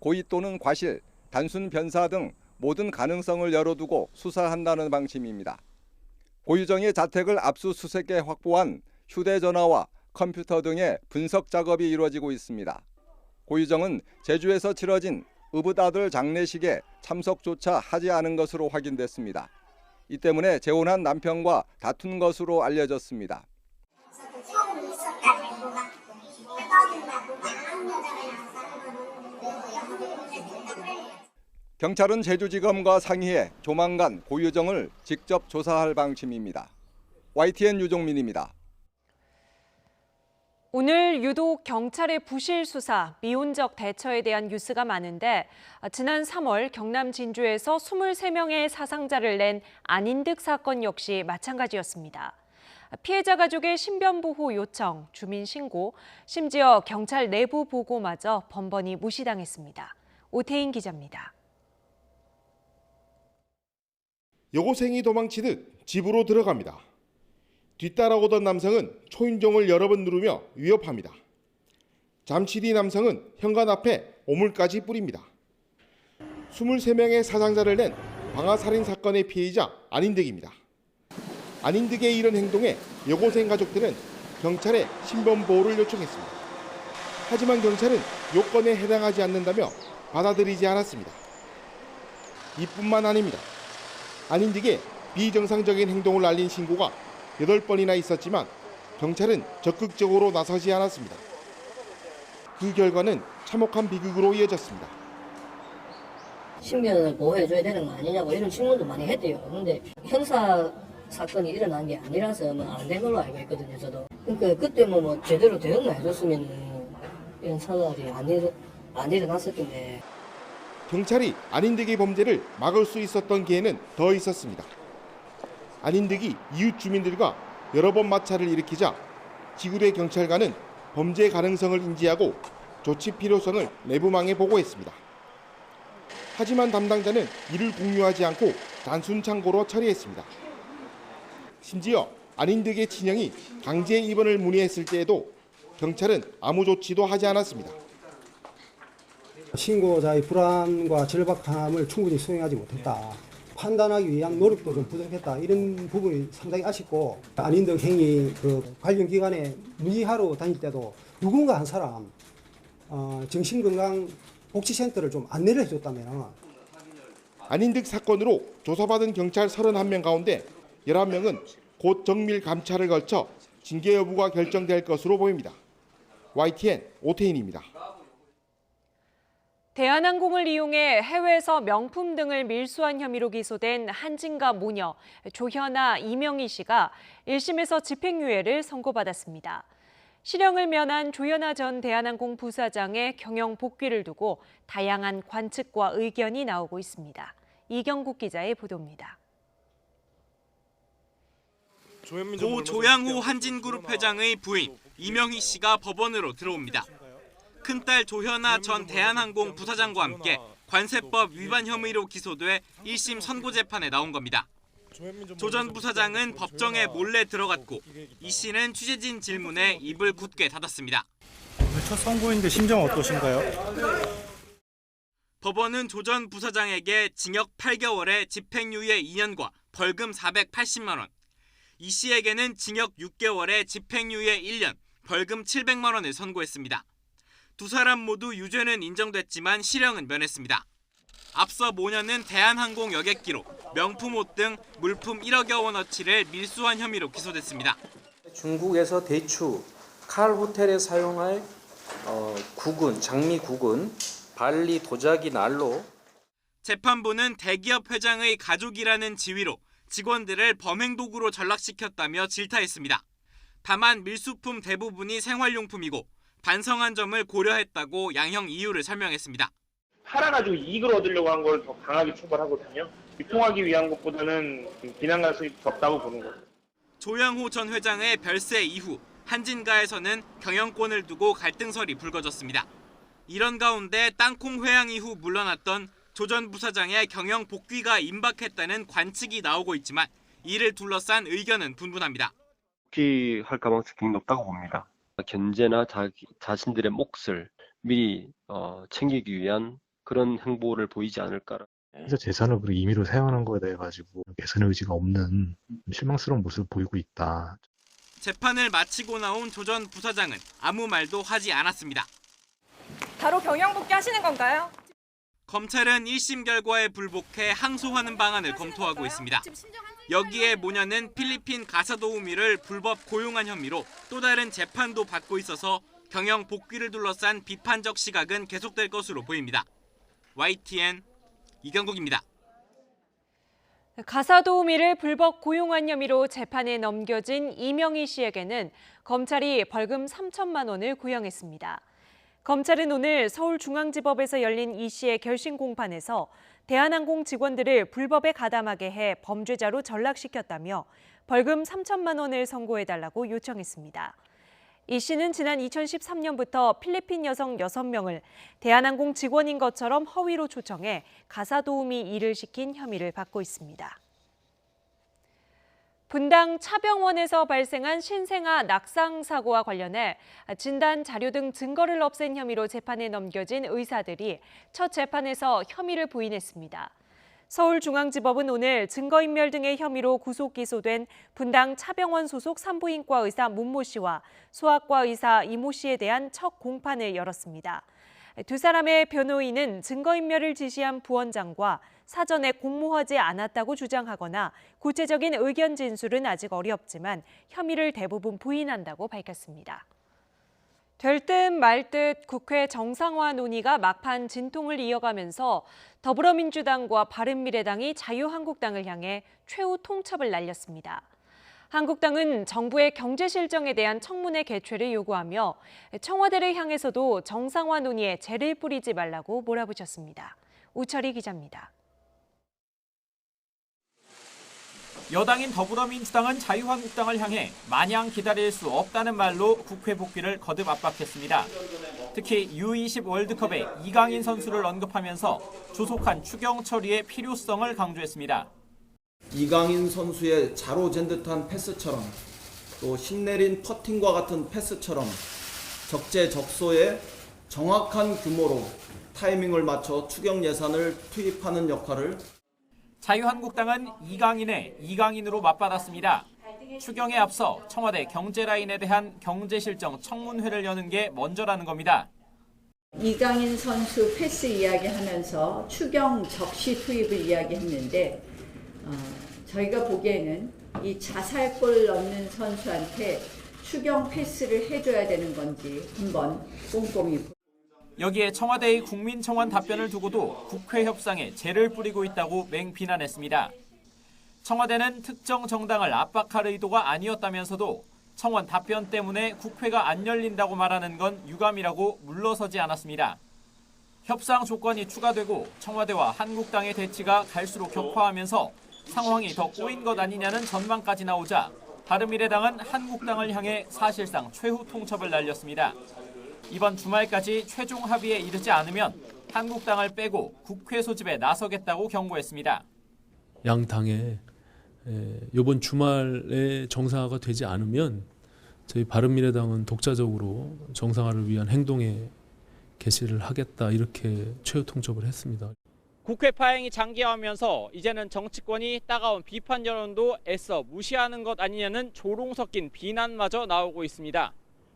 고의 또는 과실, 단순 변사 등 모든 가능성을 열어두고 수사한다는 방침입니다. 고유정의 자택을 압수수색해 확보한 휴대전화와 컴퓨터 등의 분석 작업이 이루어지고 있습니다. 고유정은 제주에서 치러진 의붓아들 장례식에 참석조차 하지 않은 것으로 확인됐습니다. 이 때문에 재혼한 남편과 다툰 것으로 알려졌습니다. 경찰은 제주지검과 상의해 조만간 고유정을 직접 조사할 방침입니다. YTN 유종민입니다. 오늘 유독 경찰의 부실 수사, 미온적 대처에 대한 뉴스가 많은데 지난 3월 경남 진주에서 23명의 사상자를 낸 안인득 사건 역시 마찬가지였습니다. 피해자 가족의 신변보호 요청, 주민 신고, 심지어 경찰 내부 보고마저 번번이 무시당했습니다. 오태인 기자입니다. 여고생이 도망치듯 집으로 들어갑니다. 뒤따라오던 남성은 초인종을 여러 번 누르며 위협합니다. 잠시 뒤 남성은 현관 앞에 오물까지 뿌립니다. 23명의 사상자를 낸 방아살인 사건의 피해자 안인득입니다. 안인득의 이런 행동에 여고생 가족들은 경찰에 신변보호를 요청했습니다. 하지만 경찰은 요건에 해당하지 않는다며 받아들이지 않았습니다. 이뿐만 아닙니다. 안인득의 비정상적인 행동을 알린 신고가 8번이나 있었지만 경찰은 적극적으로 나서지 않았습니다. 그 결과는 참혹한 비극으로 이어졌습니다. 신변을 보호해줘야 되는 거 아니냐고 이런 질문도 많이 했대요. 그런데 형사 사건이 일어난 게 아니라서 안 된 걸로 알고 있거든요, 저도. 그러니까 그때 뭐 제대로 대응만 해줬으면 이런 사건이 안 일어났을 텐데. 경찰이 안인득의 범죄를 막을 수 있었던 기회는 더 있었습니다. 안인득이 이웃 주민들과 여러 번 마찰을 일으키자 지구대 경찰관은 범죄 가능성을 인지하고 조치 필요성을 내부망에 보고했습니다. 하지만 담당자는 이를 공유하지 않고 단순 창고로 처리했습니다. 심지어 안인득의 친형이 강제 입원을 문의했을 때에도 경찰은 아무 조치도 하지 않았습니다. 신고자의 불안과 절박함을 충분히 수행하지 못했다. 판단하기 위한 노력도 좀 부족했다. 이런 부분이 상당히 아쉽고 안인득 행위 관련 기관에 문의하러 다닐 때도 누군가 한 사람 정신건강복지센터를 좀 안내를 해줬다면. 안인득 사건으로 조사받은 경찰 31명 가운데 11명은 곧 정밀 감찰을 거쳐 징계 여부가 결정될 것으로 보입니다. YTN 오태인입니다. 대한항공을 이용해 해외에서 명품 등을 밀수한 혐의로 기소된 한진가 모녀 조현아, 이명희 씨가 1심에서 집행유예를 선고받았습니다. 실형을 면한 조현아 전 대한항공 부사장의 경영 복귀를 두고 다양한 관측과 의견이 나오고 있습니다. 이경국 기자의 보도입니다. 고 조양호 한진그룹 회장의 부인 이명희 씨가 법원으로 들어옵니다. 큰딸 조현아 전 대한항공 부사장과 함께 관세법 위반 혐의로 기소돼 1심 선고재판에 나온 겁니다. 조 전 부사장은 법정에 몰래 들어갔고 이 씨는 취재진 질문에 입을 굳게 닫았습니다. 오늘 첫 선고인데 심정 어떠신가요? 법원은 조 전 부사장에게 징역 8개월에 집행유예 2년과 벌금 480만 원, 이 씨에게는 징역 6개월에 집행유예 1년, 벌금 700만 원을 선고했습니다. 두 사람 모두 유죄는 인정됐지만 실형은 면했습니다. 앞서 모녀는 대한항공 여객기로 명품 옷 등 물품 1억여 원어치를 밀수한 혐의로 기소됐습니다. 중국에서 대추, 칼 호텔에 사용할 구근, 장미 구근, 발리 도자기 난로. 재판부는 대기업 회장의 가족이라는 지위로 직원들을 범행 도구로 전락시켰다며 질타했습니다. 다만 밀수품 대부분이 생활용품이고 반성한 점을 고려했다고 양형 이유를 설명했습니다. 팔아가지고 이익을 얻으려고 한 걸 더 강하게 처벌하거든요. 유통하기 위한 것보다는 비난 가능성이 적다고 보는 거죠. 조양호 전 회장의 별세 이후 한진가에서는 경영권을 두고 갈등설이 불거졌습니다. 이런 가운데 땅콩 회항 이후 물러났던 조 전 부사장의 경영 복귀가 임박했다는 관측이 나오고 있지만 이를 둘러싼 의견은 분분합니다. 복귀할 가능성이 굉장히 높다고 봅니다. 견제나 자신들의 몫을 미리 챙기기 위한 그런 행보를 보이지 않을까. 그래서 재산을 임의로 사용하는 거에 대해 가지고 개선의 의지가 없는 실망스러운 모습을 보이고 있다. 재판을 마치고 나온 조 전 부사장은 아무 말도 하지 않았습니다. 바로 경영 복귀하시는 건가요? 검찰은 1심 결과에 불복해 항소하는 방안을 검토하고 있습니다. 여기에 모녀는 필리핀 가사도우미를 불법 고용한 혐의로 또 다른 재판도 받고 있어서 경영 복귀를 둘러싼 비판적 시각은 계속될 것으로 보입니다. YTN 이경국입니다. 가사도우미를 불법 고용한 혐의로 재판에 넘겨진 이명희 씨에게는 검찰이 벌금 3천만 원을 구형했습니다. 검찰은 오늘 서울중앙지법에서 열린 이 씨의 결심 공판에서 대한항공 직원들을 불법에 가담하게 해 범죄자로 전락시켰다며 벌금 3천만 원을 선고해달라고 요청했습니다. 이 씨는 지난 2013년부터 필리핀 여성 6명을 대한항공 직원인 것처럼 허위로 초청해 가사도우미 일을 시킨 혐의를 받고 있습니다. 분당 차병원에서 발생한 신생아 낙상 사고와 관련해 진단 자료 등 증거를 없앤 혐의로 재판에 넘겨진 의사들이 첫 재판에서 혐의를 부인했습니다. 서울중앙지법은 오늘 증거인멸 등의 혐의로 구속 기소된 분당 차병원 소속 산부인과 의사 문모 씨와 소아과 의사 이모 씨에 대한 첫 공판을 열었습니다. 두 사람의 변호인은 증거인멸을 지시한 부원장과 사전에 공모하지 않았다고 주장하거나 구체적인 의견 진술은 아직 어렵지만 혐의를 대부분 부인한다고 밝혔습니다. 될 듯 말 듯 국회 정상화 논의가 막판 진통을 이어가면서 더불어민주당과 바른미래당이 자유한국당을 향해 최후 통첩을 날렸습니다. 한국당은 정부의 경제 실정에 대한 청문회 개최를 요구하며 청와대를 향해서도 정상화 논의에 재를 뿌리지 말라고 몰아붙였습니다. 우철희 기자입니다. 여당인 더불어민주당은 자유한국당을 향해 마냥 기다릴 수 없다는 말로 국회 복귀를 거듭 압박했습니다. 특히 U20 월드컵에 이강인 선수를 언급하면서 조속한 추경 처리의 필요성을 강조했습니다. 이강인 선수의 자로잰 듯한 패스처럼 또 신내린 퍼팅과 같은 패스처럼 적재적소에 정확한 규모로 타이밍을 맞춰 추경 예산을 투입하는 역할을 자유한국당은 이강인의 이강인으로 맞받았습니다. 추경에 앞서 청와대 경제라인에 대한 경제실정 청문회를 여는 게 먼저라는 겁니다. 이강인 선수 패스 이야기하면서 추경 적시 투입을 이야기했는데 저희가 보기에는 이 자살골 넣는 선수한테 추경 패스를 해줘야 되는 건지 한번 꼼꼼히. 여기에 청와대의 국민청원 답변을 두고도 국회 협상에 재를 뿌리고 있다고 맹비난했습니다. 청와대는 특정 정당을 압박할 의도가 아니었다면서도 청원 답변 때문에 국회가 안 열린다고 말하는 건 유감이라고 물러서지 않았습니다. 협상 조건이 추가되고 청와대와 한국당의 대치가 갈수록 격화하면서 상황이 더 꼬인 것 아니냐는 전망까지 나오자 바른미래당은 한국당을 향해 사실상 최후 통첩을 날렸습니다. 이번 주말까지 최종 합의에 이르지 않으면 한국당을 빼고 국회 소집에 나서겠다고 경고했습니다. 양 당에 이번 주말에 정상화가 되지 않으면 저희 바른미래당은 독자적으로 정상화를 위한 행동에 개시를 하겠다, 이렇게 최후 통첩을 했습니다. 국회 파행이 장기화하면서 이제는 정치권이 따가운 비판 여론도 애써 무시하는 것 아니냐는 조롱 섞인 비난마저 나오고 있습니다.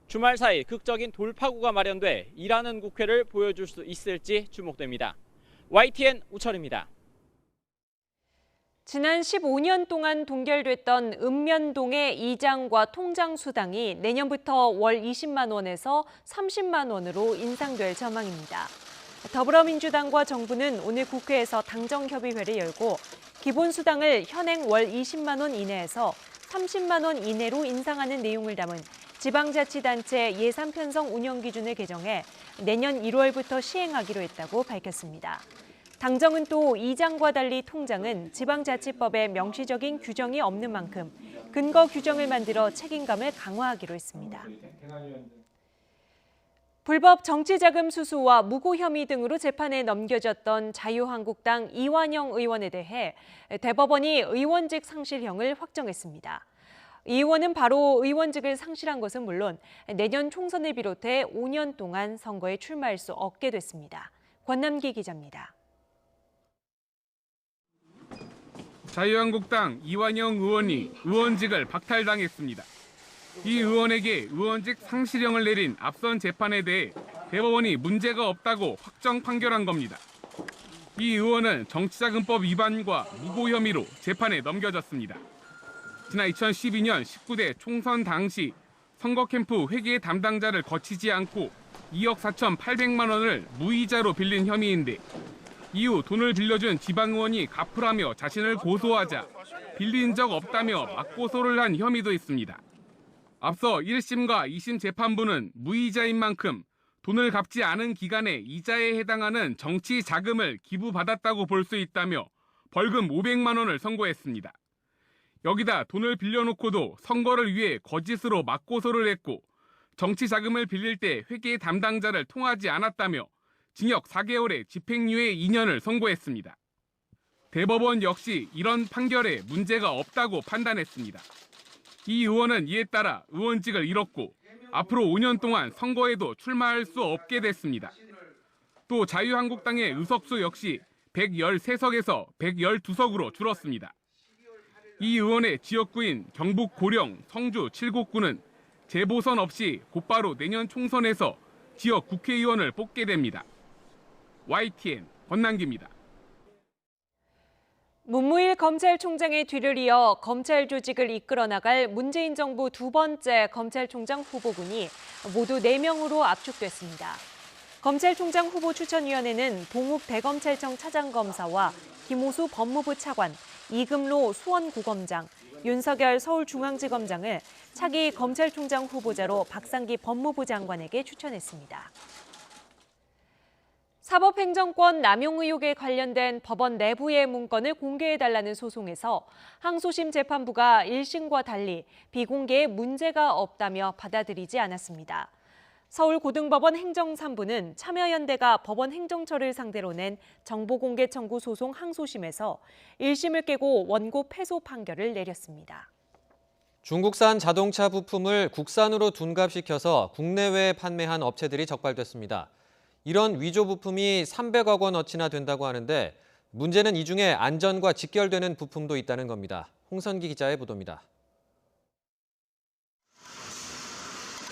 주말 사이 극적인 돌파구가 마련돼 일하는 국회를 보여줄 수 있을지 주목됩니다. YTN 우철입니다. 지난 15년 동안 동결됐던 읍면동의 이장과 통장 수당이 내년부터 월 20만 원에서 30만 원으로 인상될 전망입니다. 더불어민주당과 정부는 오늘 국회에서 당정협의회를 열고 기본수당을 현행 월 20만 원 이내에서 30만 원 이내로 인상하는 내용을 담은 지방자치단체 예산 편성 운영 기준을 개정해 내년 1월부터 시행하기로 했다고 밝혔습니다. 당정은 또 이장과 달리 통장은 지방자치법에 명시적인 규정이 없는 만큼 근거 규정을 만들어 책임감을 강화하기로 했습니다. 불법 정치자금 수수와 무고 혐의 등으로 재판에 넘겨졌던 자유한국당 이완영 의원에 대해 대법원이 의원직 상실형을 확정했습니다. 이 의원은 바로 의원직을 상실한 것은 물론 내년 총선을 비롯해 5년 동안 선거에 출마할 수 없게 됐습니다. 권남기 기자입니다. 자유한국당 이완영 의원이 의원직을 박탈당했습니다. 이 의원에게 의원직 상실형을 내린 앞선 재판에 대해 대법원이 문제가 없다고 확정 판결한 겁니다. 이 의원은 정치자금법 위반과 무고 혐의로 재판에 넘겨졌습니다. 지난 2012년 19대 총선 당시 선거 캠프 회계 담당자를 거치지 않고 2억 4,800만 원을 무이자로 빌린 혐의인데 이후 돈을 빌려준 지방의원이 갚으라며 자신을 고소하자 빌린 적 없다며 맞고소를 한 혐의도 있습니다. 앞서 1심과 2심 재판부는 무이자인 만큼 돈을 갚지 않은 기간에 이자에 해당하는 정치 자금을 기부받았다고 볼 수 있다며 벌금 500만 원을 선고했습니다. 여기다 돈을 빌려놓고도 선거를 위해 거짓으로 맞고소를 했고 정치 자금을 빌릴 때 회계 담당자를 통하지 않았다며 징역 4개월에 집행유예 2년을 선고했습니다. 대법원 역시 이런 판결에 문제가 없다고 판단했습니다. 이 의원은 이에 따라 의원직을 잃었고 앞으로 5년 동안 선거에도 출마할 수 없게 됐습니다. 또 자유한국당의 의석수 역시 113석에서 112석으로 줄었습니다. 이 의원의 지역구인 경북 고령, 성주, 칠곡구는 재보선 없이 곧바로 내년 총선에서 지역 국회의원을 뽑게 됩니다. YTN 권남기입니다. 문무일 검찰총장의 뒤를 이어 검찰 조직을 이끌어 나갈 문재인 정부 두 번째 검찰총장 후보군이 모두 4명으로 압축됐습니다. 검찰총장 후보 추천위원회는 봉욱 대검찰청 차장검사와 김호수 법무부 차관, 이금로 수원구검장, 윤석열 서울중앙지검장을 차기 검찰총장 후보자로 박상기 법무부 장관에게 추천했습니다. 사법행정권 남용 의혹에 관련된 법원 내부의 문건을 공개해달라는 소송에서 항소심 재판부가 1심과 달리 비공개에 문제가 없다며 받아들이지 않았습니다. 서울고등법원 행정3부는 참여연대가 법원 행정처를 상대로 낸 정보공개 청구 소송 항소심에서 1심을 깨고 원고 패소 판결을 내렸습니다. 중국산 자동차 부품을 국산으로 둔갑시켜서 국내외에 판매한 업체들이 적발됐습니다. 이런 위조 부품이 300억 원어치나 된다고 하는데 문제는 이 중에 안전과 직결되는 부품도 있다는 겁니다. 홍선기 기자의 보도입니다.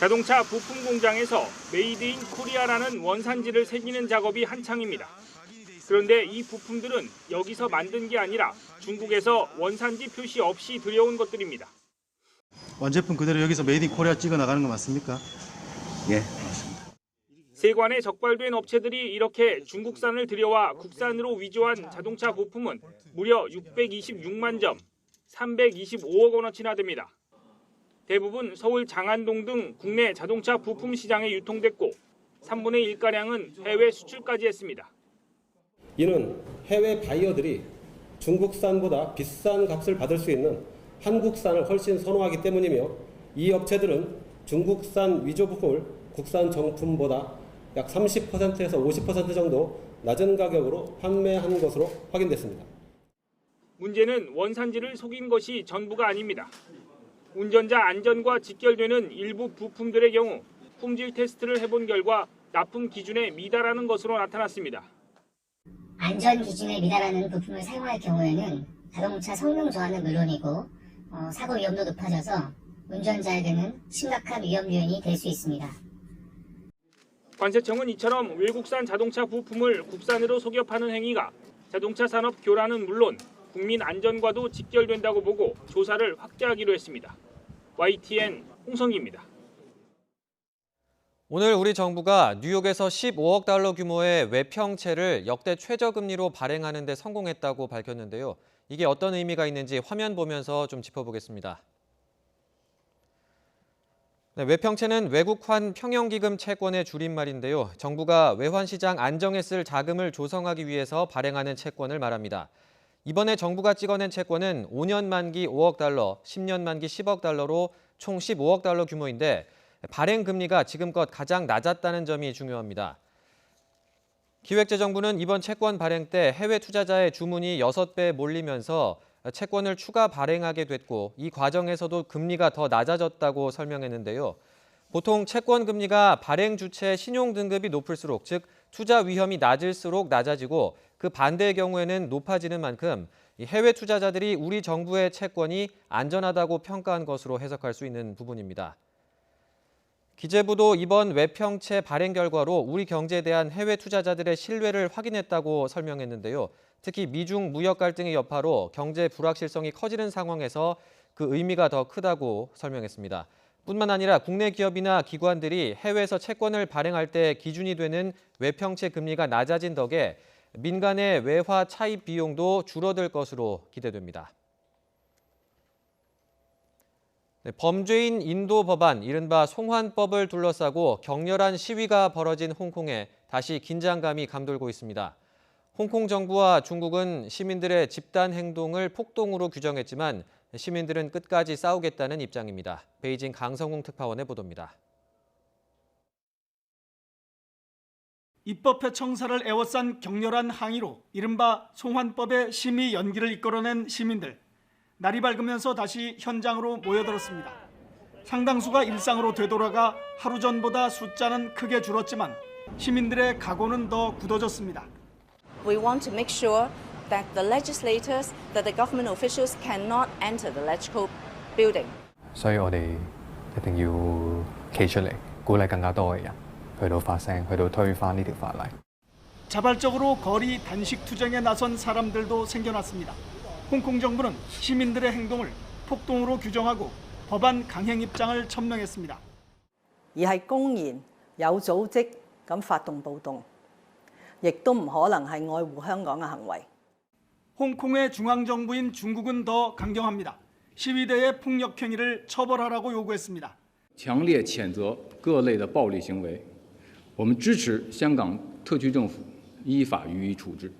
자동차 부품 공장에서 메이드 인 코리아라는 원산지를 새기는 작업이 한창입니다. 그런데 이 부품들은 여기서 만든 게 아니라 중국에서 원산지 표시 없이 들여온 것들입니다. 완제품 그대로 여기서 메이드 인 코리아 찍어 나가는 거 맞습니까? 예. 세관에 적발된 업체들이 이렇게 중국산을 들여와 국산으로 위조한 자동차 부품은 무려 626만 점, 325억 원어치나 됩니다. 대부분 서울 장안동 등 국내 자동차 부품 시장에 유통됐고 3분의 1가량은 해외 수출까지 했습니다. 이는 해외 바이어들이 중국산보다 비싼 값을 받을 수 있는 한국산을 훨씬 선호하기 때문이며 이 업체들은 중국산 위조 부품을 국산 정품보다 약 30%에서 50% 정도 낮은 가격으로 판매한 것으로 확인됐습니다. 문제는 원산지를 속인 것이 전부가 아닙니다. 운전자 안전과 직결되는 일부 부품들의 경우 품질 테스트를 해본 결과 납품 기준에 미달하는 것으로 나타났습니다. 안전 기준에 미달하는 부품을 사용할 경우에는 자동차 성능 저하는 물론이고 사고 위험도 높아져서 운전자에게는 심각한 위험 요인이 될 수 있습니다. 관세청은 이처럼 외국산 자동차 부품을 국산으로 속여 파는 행위가 자동차 산업 교란은 물론 국민 안전과도 직결된다고 보고 조사를 확대하기로 했습니다. YTN 홍성기입니다. 오늘 우리 정부가 뉴욕에서 15억 달러 규모의 외평채를 역대 최저금리로 발행하는 데 성공했다고 밝혔는데요. 이게 어떤 의미가 있는지 화면 보면서 좀 짚어보겠습니다. 네, 외평채는 외국환 평형기금 채권의 줄임말인데요. 정부가 외환시장 안정에 쓸 자금을 조성하기 위해서 발행하는 채권을 말합니다. 이번에 정부가 찍어낸 채권은 5년 만기 5억 달러, 10년 만기 10억 달러로 총 15억 달러 규모인데 발행 금리가 지금껏 가장 낮았다는 점이 중요합니다. 기획재정부는 이번 채권 발행 때 해외 투자자의 주문이 6배 몰리면서 채권을 추가 발행하게 됐고 이 과정에서도 금리가 더 낮아졌다고 설명했는데요. 보통 채권 금리가 발행 주체 신용 등급이 높을수록 즉 투자 위험이 낮을수록 낮아지고 그 반대의 경우에는 높아지는 만큼 해외 투자자들이 우리 정부의 채권이 안전하다고 평가한 것으로 해석할 수 있는 부분입니다. 기재부도 이번 외평채 발행 결과로 우리 경제에 대한 해외 투자자들의 신뢰를 확인했다고 설명했는데요. 특히 미중 무역 갈등의 여파로 경제 불확실성이 커지는 상황에서 그 의미가 더 크다고 설명했습니다. 뿐만 아니라 국내 기업이나 기관들이 해외에서 채권을 발행할 때 기준이 되는 외평채 금리가 낮아진 덕에 민간의 외화 차입 비용도 줄어들 것으로 기대됩니다. 네, 범죄인 인도 법안, 이른바 송환법을 둘러싸고 격렬한 시위가 벌어진 홍콩에 다시 긴장감이 감돌고 있습니다. 홍콩 정부와 중국은 시민들의 집단 행동을 폭동으로 규정했지만 시민들은 끝까지 싸우겠다는 입장입니다. 베이징 강성웅 특파원의 보도입니다. 입법회 청사를 에워싼 격렬한 항의로 이른바 송환법의 심의 연기를 이끌어낸 시민들. 날이 밝으면서 다시 현장으로 모여들었습니다. 상당수가 일상으로 되돌아가 하루 전보다 숫자는 크게 줄었지만 시민들의 각오는 더 굳어졌습니다. We want to make sure that the legislators, that the government officials cannot enter the electrical building. 所以我哋一定要企出嚟，鼓勵更加多嘅人去到發聲，去到推翻呢條法例。 자발적으로 거리 단식 투쟁에 나선 사람들도 생겨났습니다. 홍콩 정부는 시민들의 행동을 폭동으로 규정하고 법안 강행 입장을 천명했습니다. 而係公然有組織咁發動暴動，亦都唔可能係愛護香港嘅行為。 홍콩의 중앙정부인 중국은 더 강경합니다. 시위대의 폭력 행위를 처벌하라고 요구했습니다. 强烈谴责各类的暴力行为，我们支持香港特区政府依法予以处置。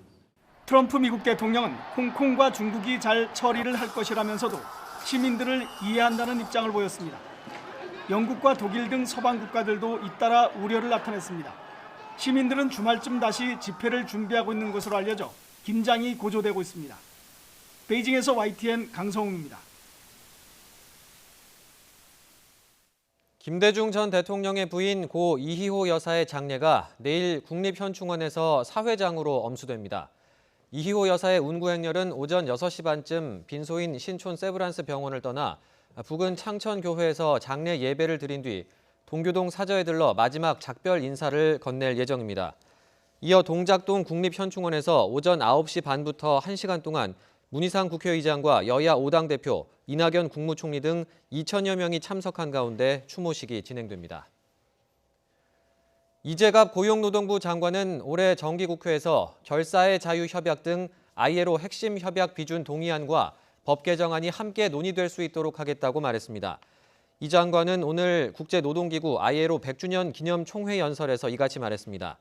트럼프 미국 대통령은 홍콩과 중국이 잘 처리를 할 것이라면서도 시민들을 이해한다는 입장을 보였습니다. 영국과 독일 등 서방 국가들도 잇따라 우려를 나타냈습니다. 시민들은 주말쯤 다시 집회를 준비하고 있는 것으로 알려져 긴장이 고조되고 있습니다. 베이징에서 YTN 강성웅입니다. 김대중 전 대통령의 부인 고 이희호 여사의 장례가 내일 국립현충원에서 사회장으로 엄수됩니다. 이희호 여사의 운구행렬은 오전 6시 반쯤 빈소인 신촌 세브란스 병원을 떠나 부근 창천교회에서 장례 예배를 드린 뒤 동교동 사저에 들러 마지막 작별 인사를 건넬 예정입니다. 이어 동작동 국립현충원에서 오전 9시 반부터 1시간 동안 문희상 국회의장과 여야 5당 대표, 이낙연 국무총리 등 2천여 명이 참석한 가운데 추모식이 진행됩니다. 이재갑 고용노동부 장관은 올해 정기국회에서 결사의 자유 협약 등 ILO 핵심 협약 비준 동의안과 법 개정안이 함께 논의될 수 있도록 하겠다고 말했습니다. 이 장관은 오늘 국제노동기구 ILO 100주년 기념 총회 연설에서 이같이 말했습니다.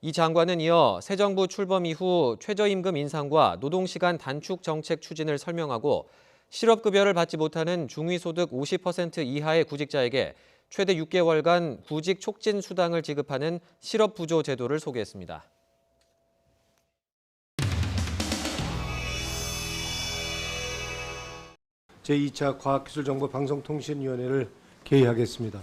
이 장관은 이어 새 정부 출범 이후 최저임금 인상과 노동시간 단축 정책 추진을 설명하고 실업급여를 받지 못하는 중위소득 50% 이하의 구직자에게 최대 6개월간 구직 촉진 수당을 지급하는 실업부조 제도를 소개했습니다. 제2차 과학기술정보방송통신위원회를 개의하겠습니다.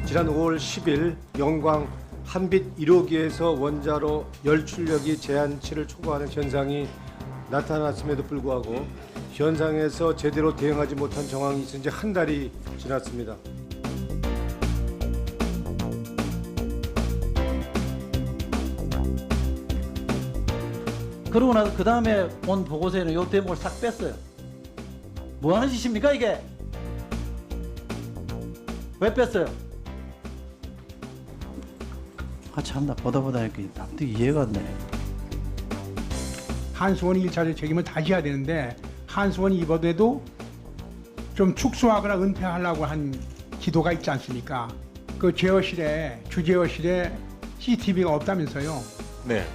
지난 5월 10일 영광 한빛 1호기에서 원자로 열출력이 제한치를 초과하는 현상이 나타났음에도 불구하고 현상에서 제대로 대응하지 못한 정황이 있은 지 한 달이 지났습니다. 그러고 나서 그 다음에 온 보고서에는 이 대목을 싹 뺐어요. 뭐 하는 짓입니까 이게? 왜 뺐어요? 아 참나 보다 이렇게 남도 이해가 안 되네. 한수원이 1차적 책임을 다시 해야 되는데 한수원이 이번에도 좀 축소하거나 은폐하려고 한 기도가 있지 않습니까? 그 제어실에 주제어실에 CCTV가 없다면서요. 네.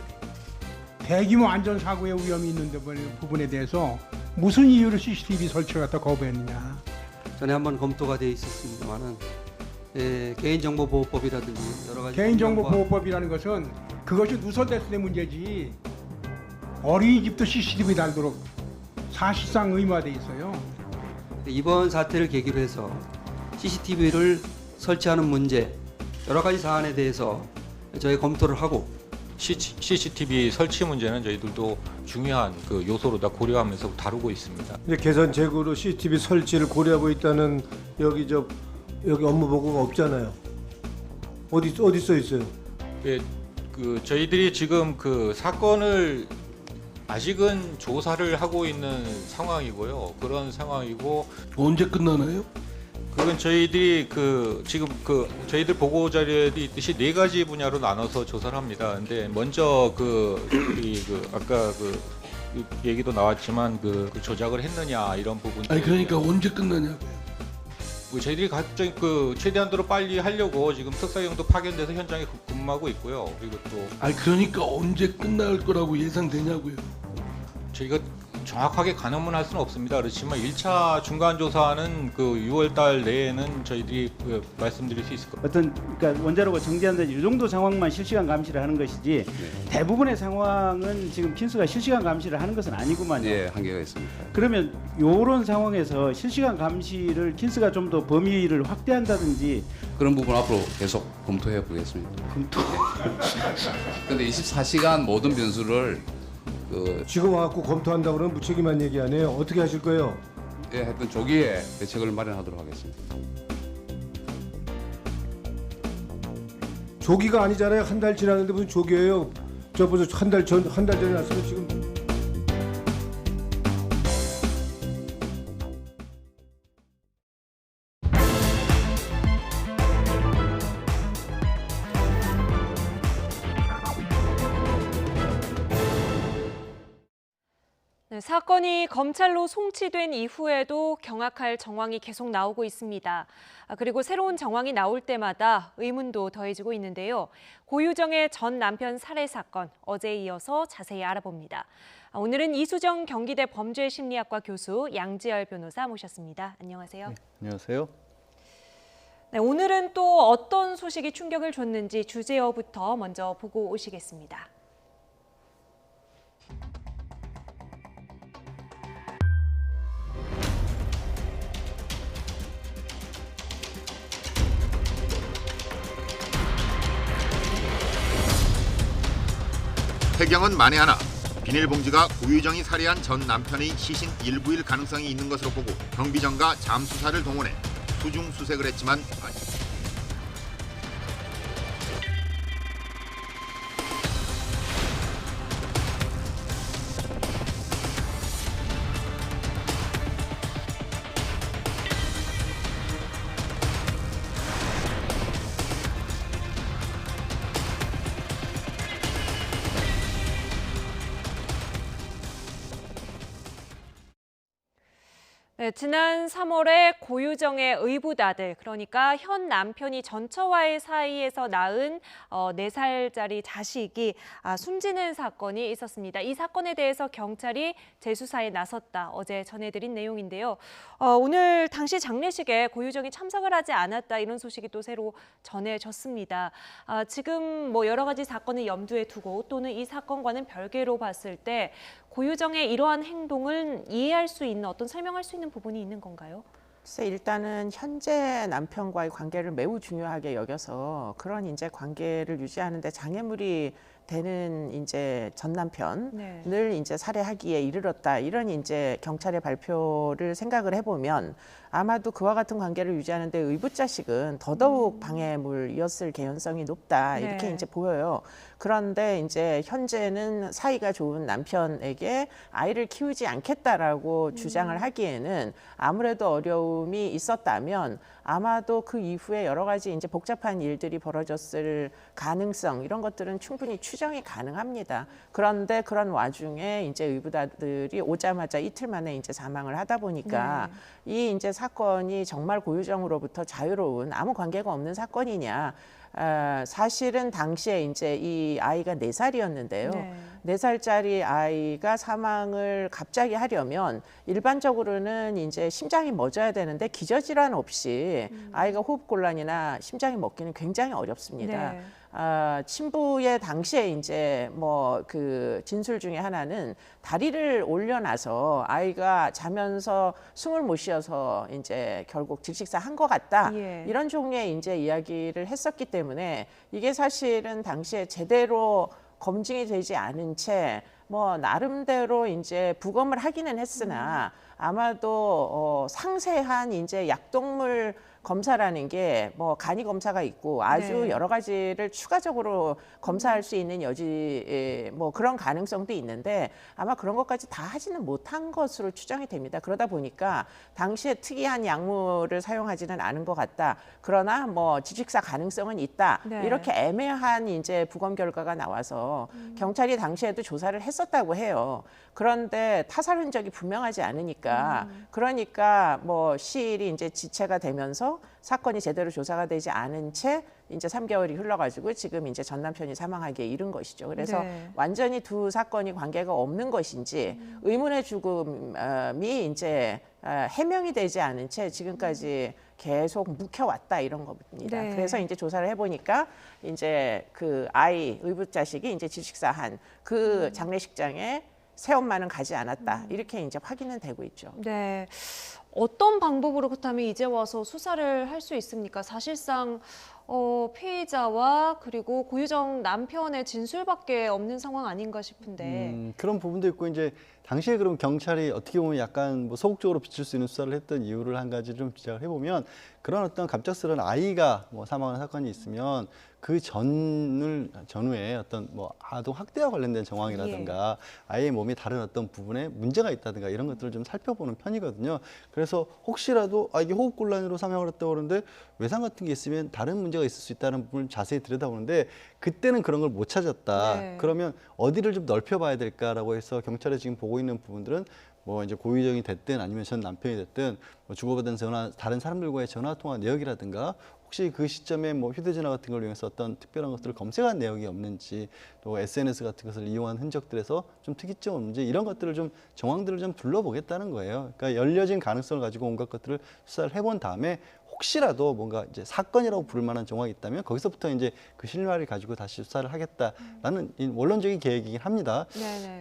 대규모 안전사고의 위험이 있는 부분에 대해서 무슨 이유로 CCTV 설치를 갖다 거부했느냐. 전에 한번 검토가 돼 있었습니다만은 개인정보보호법이라든지 여러 가지 개인정보보호법이라는 것은 그것이 누설됐을 때 문제지 어린이집도 CCTV 달도록 사실상 의무화돼 있어요. 이번 사태를 계기로 해서 CCTV를 설치하는 문제 여러 가지 사안에 대해서 저희 검토를 하고 CCTV 설치 문제는 저희들도 중요한 그 요소로 다 고려하면서 다루고 있습니다. 이제 개선 제고로 CCTV 설치를 고려하고 있다는 여기 업무 보고가 없잖아요. 어디 써 있어요? 예, 그 저희들이 지금 그 사건을 아직은 조사를 하고 있는 상황이고요. 그런 상황이고 언제 끝나나요? 그건 저희들이 지금 저희들 보고 자료에도 있듯이 4가지 분야로 나눠서 조사를 합니다. 근데 먼저 아까 얘기도 나왔지만 조작을 했느냐 이런 부분. 아니 그러니까 언제 끝나냐고요? 저희들이 갑자기 최대한도로 빨리 하려고 지금 특사경도 파견돼서 현장에 근무하고 있고요. 그리고 또 아니 그러니까 언제 끝날 거라고 예상되냐고요? 저희가 정확하게 가늠은 할 수는 없습니다. 그렇지만 1차 중간 조사는 6월 달 내에는 저희들이 말씀드릴 수 있을 겁니다. 그러니까 원자로가 정지한다든지 이 정도 상황만 실시간 감시를 하는 것이지 대부분의 상황은 지금 킨스가 실시간 감시를 하는 것은 아니구만요. 예, 한계가 있습니다. 그러면 이런 상황에서 실시간 감시를 킨스가 좀 더 범위를 확대한다든지 그런 부분 앞으로 계속 검토해 보겠습니다. 검토? 근데 24시간 모든 변수를 지금 와갖고 검토한다고 그러면 무책임한 얘기 아니에요. 어떻게 하실 거예요? 예, 하여튼 조기에 대책을 마련하도록 하겠습니다. 조기가 아니잖아요. 한 달 지났는데 무슨 조기예요? 저 벌써 한 달 전에 났으면 지금. 사건이 검찰로 송치된 이후에도 경악할 정황이 계속 나오고 있습니다. 그리고 새로운 정황이 나올 때마다 의문도 더해지고 있는데요. 고유정의 전 남편 살해 사건, 어제에 이어서 자세히 알아봅니다. 오늘은 이수정 경기대 범죄심리학과 교수, 양지열 변호사 모셨습니다. 안녕하세요. 네, 안녕하세요. 네, 오늘은 또 어떤 소식이 충격을 줬는지 주제어부터 먼저 보고 오시겠습니다. 해경은 만에 하나 비닐봉지가 고유정이 살해한 전 남편의 시신 일부일 가능성이 있는 것으로 보고 경비정과 잠수사를 동원해 수중 수색을 했지만 네, 지난 3월에 고유정의 의붓아들, 그러니까 현 남편이 전처와의 사이에서 낳은 4살짜리 자식이 숨지는 사건이 있었습니다. 이 사건에 대해서 경찰이 재수사에 나섰다. 어제 전해드린 내용인데요. 오늘 당시 장례식에 고유정이 참석을 하지 않았다. 이런 소식이 또 새로 전해졌습니다. 지금 뭐 여러 가지 사건을 염두에 두고 또는 이 사건과는 별개로 봤을 때 고유정의 이러한 행동을 이해할 수 있는 어떤 설명할 수 있는 부분이 있는 건가요? 글쎄 일단은 현재 남편과의 관계를 매우 중요하게 여겨서 그런 이제 관계를 유지하는데 장애물이 되는 이제 전 남편을 이제 살해하기에 이르렀다 이런 이제 경찰의 발표를 생각을 해보면 아마도 그와 같은 관계를 유지하는데 의붓자식은 더더욱 방해물이었을 개연성이 높다 이렇게 이제 보여요. 그런데 이제 현재는 사이가 좋은 남편에게 아이를 키우지 않겠다라고 주장을 하기에는 아무래도 어려움이 있었다면 아마도 그 이후에 여러 가지 이제 복잡한 일들이 벌어졌을 가능성 이런 것들은 충분히 추정이 가능합니다. 그런데 그런 와중에 이제 의붓아들이 오자마자 이틀 만에 이제 사망을 하다 보니까 이 이제 사건이 정말 고유정으로부터 자유로운 아무 관계가 없는 사건이냐? 사실은 당시에 이제 이 아이가 4살이었는데요. 4살짜리 아이가 사망을 갑자기 하려면 일반적으로는 이제 심장이 멎어야 되는데 기저질환 없이 아이가 호흡곤란이나 심장이 멎기는 굉장히 어렵습니다. 친부의 당시에 이제 뭐 그 진술 중에 하나는 다리를 올려놔서 아이가 자면서 숨을 못 쉬어서 이제 결국 질식사한 것 같다 이런 종류의 이제 이야기를 했었기 때문에 이게 사실은 당시에 제대로 검증이 되지 않은 채 뭐 나름대로 이제 부검을 하기는 했으나 아마도 상세한 이제 약동물 검사라는 게 뭐 간이 검사가 있고 아주 여러 가지를 추가적으로 검사할 수 있는 여지 뭐 그런 가능성도 있는데 아마 그런 것까지 다 하지는 못한 것으로 추정이 됩니다. 그러다 보니까 당시에 특이한 약물을 사용하지는 않은 것 같다. 그러나 뭐 질식사 가능성은 있다. 이렇게 애매한 이제 부검 결과가 나와서 경찰이 당시에도 조사를 했었다고 해요. 그런데 타살 흔적이 분명하지 않으니까 그러니까 뭐 시일이 이제 지체가 되면서 사건이 제대로 조사가 되지 않은 채 이제 3개월이 흘러가지고 지금 이제 전 남편이 사망하기에 이른 것이죠. 그래서 완전히 두 사건이 관계가 없는 것인지 의문의 죽음이 이제 해명이 되지 않은 채 지금까지 계속 묵혀왔다 이런 겁니다. 그래서 이제 조사를 해보니까 이제 그 아이 의붓자식이 이제 질식사한 그 장례식장에 새엄마는 가지 않았다 이렇게 이제 확인은 되고 있죠. 네. 어떤 방법으로 그렇다면 이제 와서 수사를 할 수 있습니까? 사실상 피의자와 그리고 고유정 남편의 진술밖에 없는 상황 아닌가 싶은데. 그런 부분도 있고 이제 당시에 그럼 경찰이 어떻게 보면 약간 뭐 소극적으로 비칠 수 있는 수사를 했던 이유를 한 가지 좀 지적을 해보면 그런 어떤 갑작스러운 아이가 뭐 사망한 사건이 있으면 그 전후에 어떤 뭐 아동 학대와 관련된 정황이라든가 아이의 몸이 다른 어떤 부분에 문제가 있다든가 이런 것들을 좀 살펴보는 편이거든요. 그래서 혹시라도 이게 호흡곤란으로 사망을 했다고 그러는데 외상 같은 게 있으면 다른 문제가 있을 수 있다는 부분을 자세히 들여다보는데 그때는 그런 걸 못 찾았다. 그러면 어디를 좀 넓혀봐야 될까라고 해서 경찰이 지금 보고 있는 부분들은 뭐 이제 고유정이 됐든 아니면 전 남편이 됐든 뭐 주고받은 전화, 다른 사람들과의 전화 통화 내역이라든가 혹시 그 시점에 뭐 휴대전화 같은 걸 이용해서 어떤 특별한 것들을 검색한 내역이 없는지 또 SNS 같은 것을 이용한 흔적들에서 좀 특이점 없는지 이런 것들을 좀 정황들을 좀 둘러보겠다는 거예요. 그러니까 열려진 가능성을 가지고 온갖 것들을 수사를 해본 다음에 혹시라도 뭔가 이제 사건이라고 부를 만한 정황이 있다면 거기서부터 이제 그 실마리를 가지고 다시 수사를 하겠다라는 원론적인 계획이긴 합니다.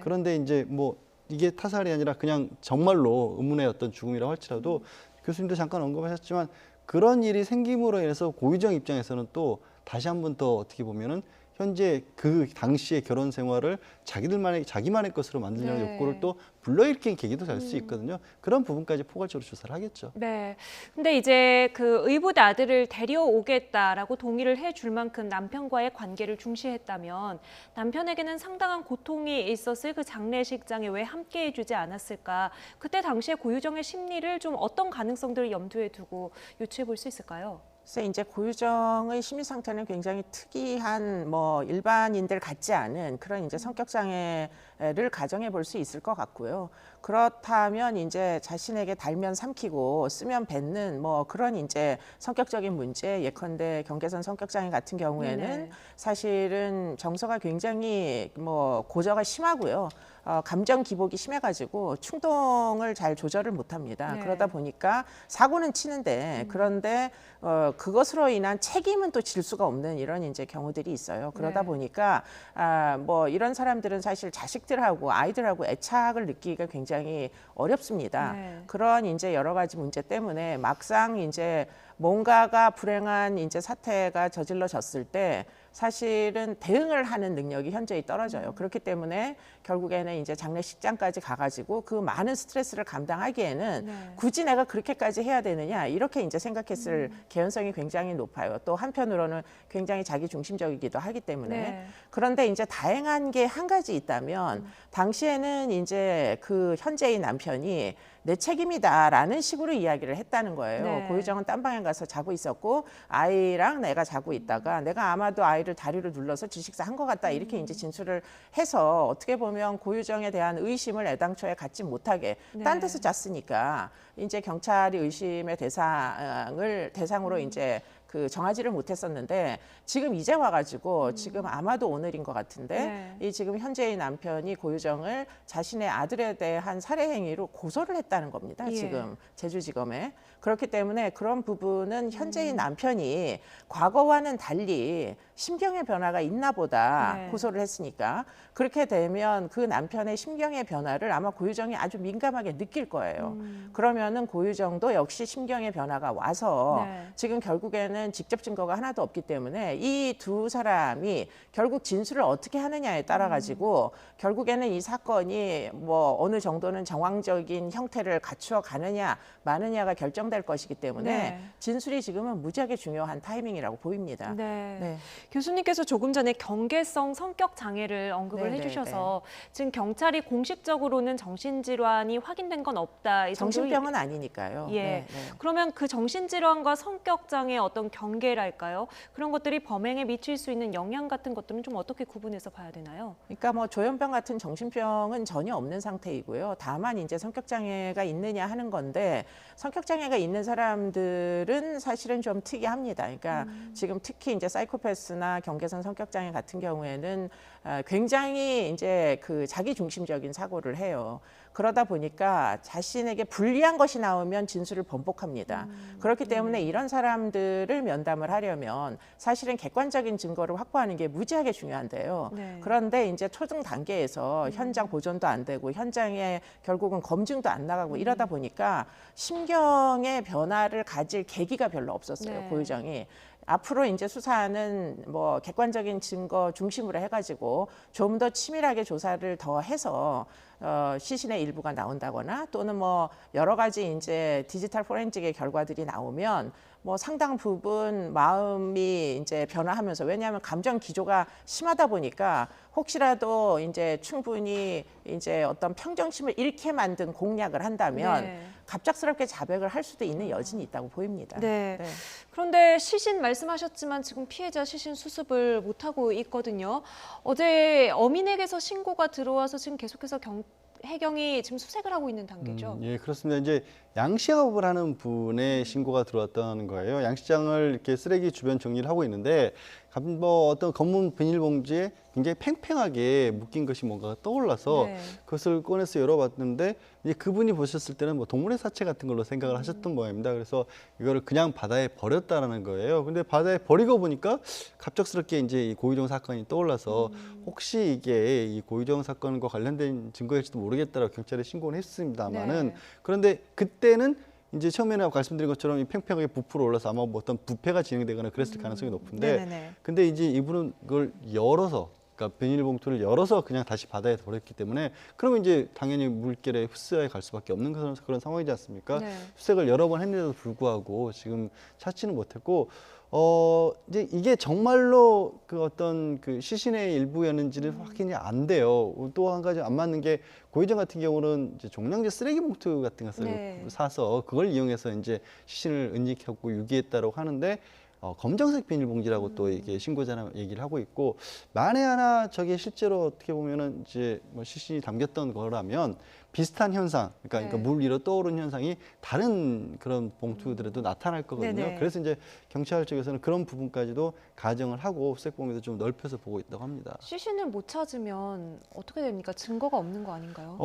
그런데 이제 뭐 이게 타살이 아니라 그냥 정말로 의문의 어떤 죽음이라고 할지라도 교수님도 잠깐 언급하셨지만 그런 일이 생김으로 인해서 고유정 입장에서는 또 다시 한 번 더 어떻게 보면은 현재 그 당시의 결혼 생활을 자기만의 것으로 만들려는 욕구를 또 불러일으킨 계기도 될 수 있거든요. 그런 부분까지 포괄적으로 조사를 하겠죠. 네. 근데 이제 그 의붓 아들을 데려오겠다라고 동의를 해줄 만큼 남편과의 관계를 중시했다면 남편에게는 상당한 고통이 있었을 그 장례식장에 왜 함께 해주지 않았을까? 그때 당시에 고유정의 심리를 좀 어떤 가능성들을 염두에 두고 유추해 볼 수 있을까요? 그래서 이제 고유정의 심리 상태는 굉장히 특이한 뭐 일반인들 같지 않은 그런 이제 성격 장애를 가정해 볼 수 있을 것 같고요. 그렇다면 이제 자신에게 달면 삼키고 쓰면 뱉는 뭐 그런 이제 성격적인 문제, 예컨대 경계선 성격장애 같은 경우에는 네네. 사실은 정서가 굉장히 뭐 고저가 심하고요. 감정 기복이 심해가지고 충동을 잘 조절을 못합니다. 네. 그러다 보니까 사고는 치는데 그런데 그것으로 인한 책임은 또 질 수가 없는 이런 이제 경우들이 있어요. 그러다 네. 보니까 뭐 이런 사람들은 사실 자식들하고 아이들하고 애착을 느끼기가 굉장히 어렵습니다. 네. 그런 이제 여러 가지 문제 때문에 막상 이제 뭔가가 불행한 이제 사태가 저질러졌을 때 사실은 대응을 하는 능력이 현저히 떨어져요. 그렇기 때문에 결국에는 이제 장례식장까지 가가지고 그 많은 스트레스를 감당하기에는 네. 굳이 내가 그렇게까지 해야 되느냐 이렇게 이제 생각했을 개연성이 굉장히 높아요. 또 한편으로는 굉장히 자기 중심적이기도 하기 때문에 네. 그런데 이제 다행한 게 한 가지 있다면 당시에는 이제 그 현재의 남편이 내 책임이다라는 식으로 이야기를 했다는 거예요. 네. 고유정은 딴방에 가서 자고 있었고 아이랑 내가 자고 있다가 내가 아마도 아이를 다리를 눌러서 질식사 한 것 같다 이렇게 이제 진술을 해서 어떻게 보면 고유정에 대한 의심을 애당초에 갖지 못하게 딴 데서 잤으니까 이제 경찰이 의심의 대상으로 이제 그 정하지를 못했었는데 지금 이제 와가지고 지금 아마도 오늘인 것 같은데 이 지금 현재의 남편이 고유정을 자신의 아들에 대한 살해 행위로 고소를 했다는 겁니다. 예. 지금 제주지검에. 그렇기 때문에 그런 부분은 현재의 남편이 과거와는 달리 심경의 변화가 있나 보다 네. 고소를 했으니까 그렇게 되면 그 남편의 심경의 변화를 아마 고유정이 아주 민감하게 느낄 거예요. 그러면은 고유정도 역시 심경의 변화가 와서 네. 지금 결국에는 직접 증거가 하나도 없기 때문에 이 두 사람이 결국 진술을 어떻게 하느냐에 따라 가지고 결국에는 이 사건이 뭐 어느 정도는 정황적인 형태를 갖추어 가느냐 마느냐가 결정될 것이기 때문에 네. 진술이 지금은 무지하게 중요한 타이밍이라고 보입니다. 네. 네. 교수님께서 조금 전에 경계성 성격 장애를 언급을 네, 해주셔서 지금 경찰이 공식적으로는 정신질환이 확인된 건 없다. 이 정도의- 정신병은 아니니까요. 예. 네, 네. 그러면 그 정신질환과 성격장애 어떤 경계랄까요? 그런 것들이 범행에 미칠 수 있는 영향 같은 것들은 좀 어떻게 구분해서 봐야 되나요? 그러니까 뭐 조현병 같은 정신병은 전혀 없는 상태이고요. 다만 이제 성격장애가 있느냐 하는 건데 성격장애가 있는 사람들은 사실은 좀 특이합니다. 그러니까 지금 특히 이제 사이코패스나 경계선 성격장애 같은 경우에는 굉장히 이제 그 자기 중심적인 사고를 해요. 그러다 보니까 자신에게 불리한 것이 나오면 진술을 번복합니다. 그렇기 때문에 이런 사람들을 면담을 하려면 사실은 객관적인 증거를 확보하는 게 무지하게 중요한데요. 네. 그런데 이제 초등 단계에서 현장 보존도 안 되고 현장에 결국은 검증도 안 나가고 이러다 보니까 심경의 변화를 가질 계기가 별로 없었어요. 네. 고유정이. 앞으로 이제 수사는 뭐 객관적인 증거 중심으로 해가지고 좀 더 치밀하게 조사를 더 해서 시신의 일부가 나온다거나 또는 뭐 여러 가지 이제 디지털 포렌식의 결과들이 나오면 뭐 상당 부분 마음이 이제 변화하면서 왜냐하면 감정 기조가 심하다 보니까 혹시라도 이제 충분히 이제 어떤 평정심을 잃게 만든 공략을 한다면 네. 갑작스럽게 자백을 할 수도 있는 여진이 있다고 보입니다. 네. 그런데 시신 말씀하셨지만 지금 피해자 시신 수습을 못하고 있거든요. 어제 어민에게서 신고가 들어와서 지금 계속해서 해경이 지금 수색을 하고 있는 단계죠. 예, 그렇습니다. 이제 양식업을 하는 분의 신고가 들어왔다는 거예요. 양식장을 이렇게 쓰레기 주변 정리를 하고 있는데 뭐 어떤 검은 비닐봉지에 굉장히 팽팽하게 묶인 것이 뭔가 떠올라서 네. 그것을 꺼내서 열어봤는데 이제 그분이 보셨을 때는 뭐 동물의 사체 같은 걸로 생각을 하셨던 모양입니다. 그래서 이거를 그냥 바다에 버렸다라는 거예요. 근데 바다에 버리고 보니까 갑작스럽게 이제 이 고유정 사건이 떠올라서 혹시 이게 이 고유정 사건과 관련된 증거일지도 모르겠다라고 경찰에 신고를 했습니다만은 네. 그런데 그때는 이제 처음에는 말씀드린 것처럼 이 팽팽하게 부풀어 올라서 아마 뭐 어떤 부패가 진행되거나 그랬을 가능성이 높은데 네네네. 근데 이제 이분은 그걸 열어서 그러니까 비닐봉투를 열어서 그냥 다시 바다에 버렸기 때문에 그러면 이제 당연히 물결에 흡수해 갈 수밖에 없는 그런 상황이지 않습니까? 네. 수색을 여러 번 했는데도 불구하고 지금 찾지는 못했고 이제 이게 정말로 그 어떤 그 시신의 일부였는지는 확인이 안 돼요. 또 한 가지 안 맞는 게 고유정 같은 경우는 이제 종량제 쓰레기 봉투 같은 것을 네. 사서 그걸 이용해서 이제 시신을 은닉하고 유기했다고 하는데 검정색 비닐봉지라고 또 이게 신고자는 얘기를 하고 있고 만에 하나 저게 실제로 어떻게 보면은 이제 뭐 시신이 담겼던 거라면 비슷한 현상, 그러니까 물 위로 떠오르는 현상이 다른 그런 봉투들에도 나타날 거거든요. 네네. 그래서 이제 경찰 쪽에서는 그런 부분까지도 가정을 하고 수색 범위도 좀 넓혀서 보고 있다고 합니다. 시신을 못 찾으면 어떻게 됩니까? 증거가 없는 거 아닌가요?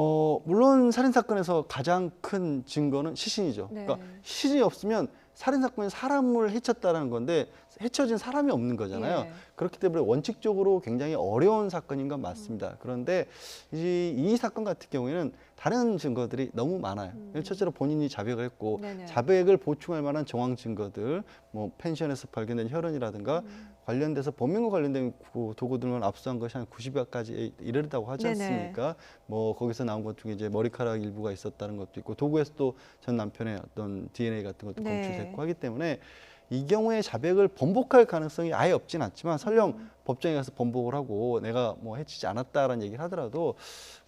물론 살인 사건에서 가장 큰 증거는 시신이죠. 네. 그러니까 시신이 없으면 살인 사건이 사람을 해쳤다는 건데 해쳐진 사람이 없는 거잖아요. 예. 그렇기 때문에 원칙적으로 굉장히 어려운 사건인 건 맞습니다. 그런데 이 사건 같은 경우에는 다른 증거들이 너무 많아요. 첫째로 본인이 자백을 했고 네네. 자백을 보충할 만한 정황 증거들, 뭐 펜션에서 발견된 혈흔이라든가 관련돼서 범행과 관련된 도구들만 압수한 것이 한 90여까지 이르다고 하지 네네. 않습니까? 뭐 거기서 나온 것 중에 이제 머리카락 일부가 있었다는 것도 있고 도구에서 또 전 남편의 어떤 DNA 같은 것도 네. 검출됐고 하기 때문에 이 경우에 자백을 번복할 가능성이 아예 없진 않지만 설령 법정에 가서 번복을 하고 내가 뭐 해치지 않았다라는 얘기를 하더라도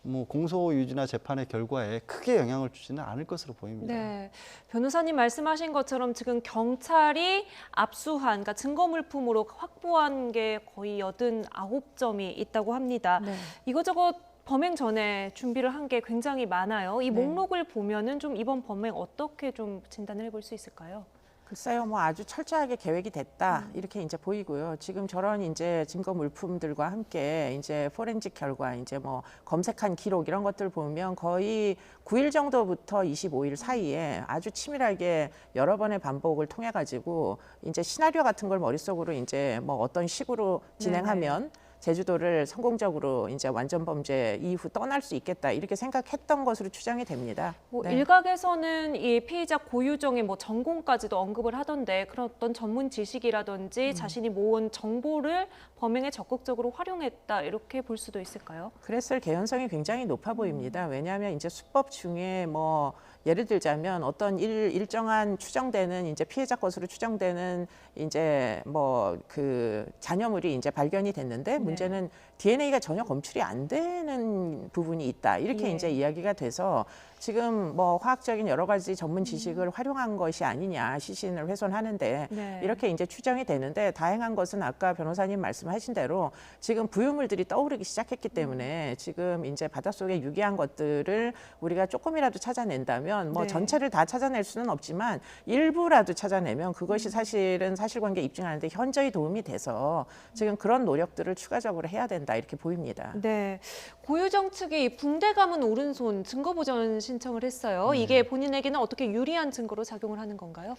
뭐 공소 유지나 재판의 결과에 크게 영향을 주지는 않을 것으로 보입니다. 네, 변호사님 말씀하신 것처럼 지금 경찰이 압수한, 그러니까 증거 물품으로 확보한 게 거의 89점이 있다고 합니다. 네. 이거저것 범행 전에 준비를 한 게 굉장히 많아요. 이 네. 목록을 보면은 좀 이번 범행 어떻게 좀 진단을 해볼 수 있을까요? 글쎄요, 뭐 아주 철저하게 계획이 됐다 이렇게 이제 보이고요. 지금 저런 이제 증거 물품들과 함께 이제 포렌식 결과, 이제 뭐 검색한 기록 이런 것들 보면 거의 9일 정도부터 25일 사이에 아주 치밀하게 여러 번의 반복을 통해 가지고 이제 시나리오 같은 걸 머릿속으로 이제 뭐 어떤 식으로 진행하면 제주도를 성공적으로 이제 완전 범죄 이후 떠날 수 있겠다 이렇게 생각했던 것으로 추정이 됩니다. 뭐 네. 일각에서는 이 피의자 고유정의 뭐 전공까지도 언급을 하던데 그런 어떤 전문 지식이라든지 자신이 모은 정보를 범행에 적극적으로 활용했다 이렇게 볼 수도 있을까요? 그랬을 개연성이 굉장히 높아 보입니다. 왜냐하면 이제 수법 중에 뭐 예를 들자면 어떤 일정한 추정되는 이제 피해자 것으로 추정되는 이제 뭐 그 잔여물이 이제 발견이 됐는데 문제는 DNA가 전혀 검출이 안 되는 부분이 있다. 이렇게 이제 이야기가 돼서 지금 뭐 화학적인 여러 가지 전문 지식을 활용한 것이 아니냐, 시신을 훼손하는데 이렇게 이제 추정이 되는데 다행한 것은 아까 변호사님 말씀하신 대로 지금 부유물들이 떠오르기 시작했기 때문에 지금 이제 바닷속에 유기한 것들을 우리가 조금이라도 찾아낸다면 뭐 전체를 다 찾아낼 수는 없지만 일부라도 찾아내면 그것이 사실은 사실관계 입증하는데 현저히 도움이 돼서 지금 그런 노력들을 추가적으로 해야 된다 이렇게 보입니다. 네, 고유정 측이 붕대 감은 오른손 증거 보전 신청을 했어요. 이게 본인에게는 어떻게 유리한 증거로 작용을 하는 건가요?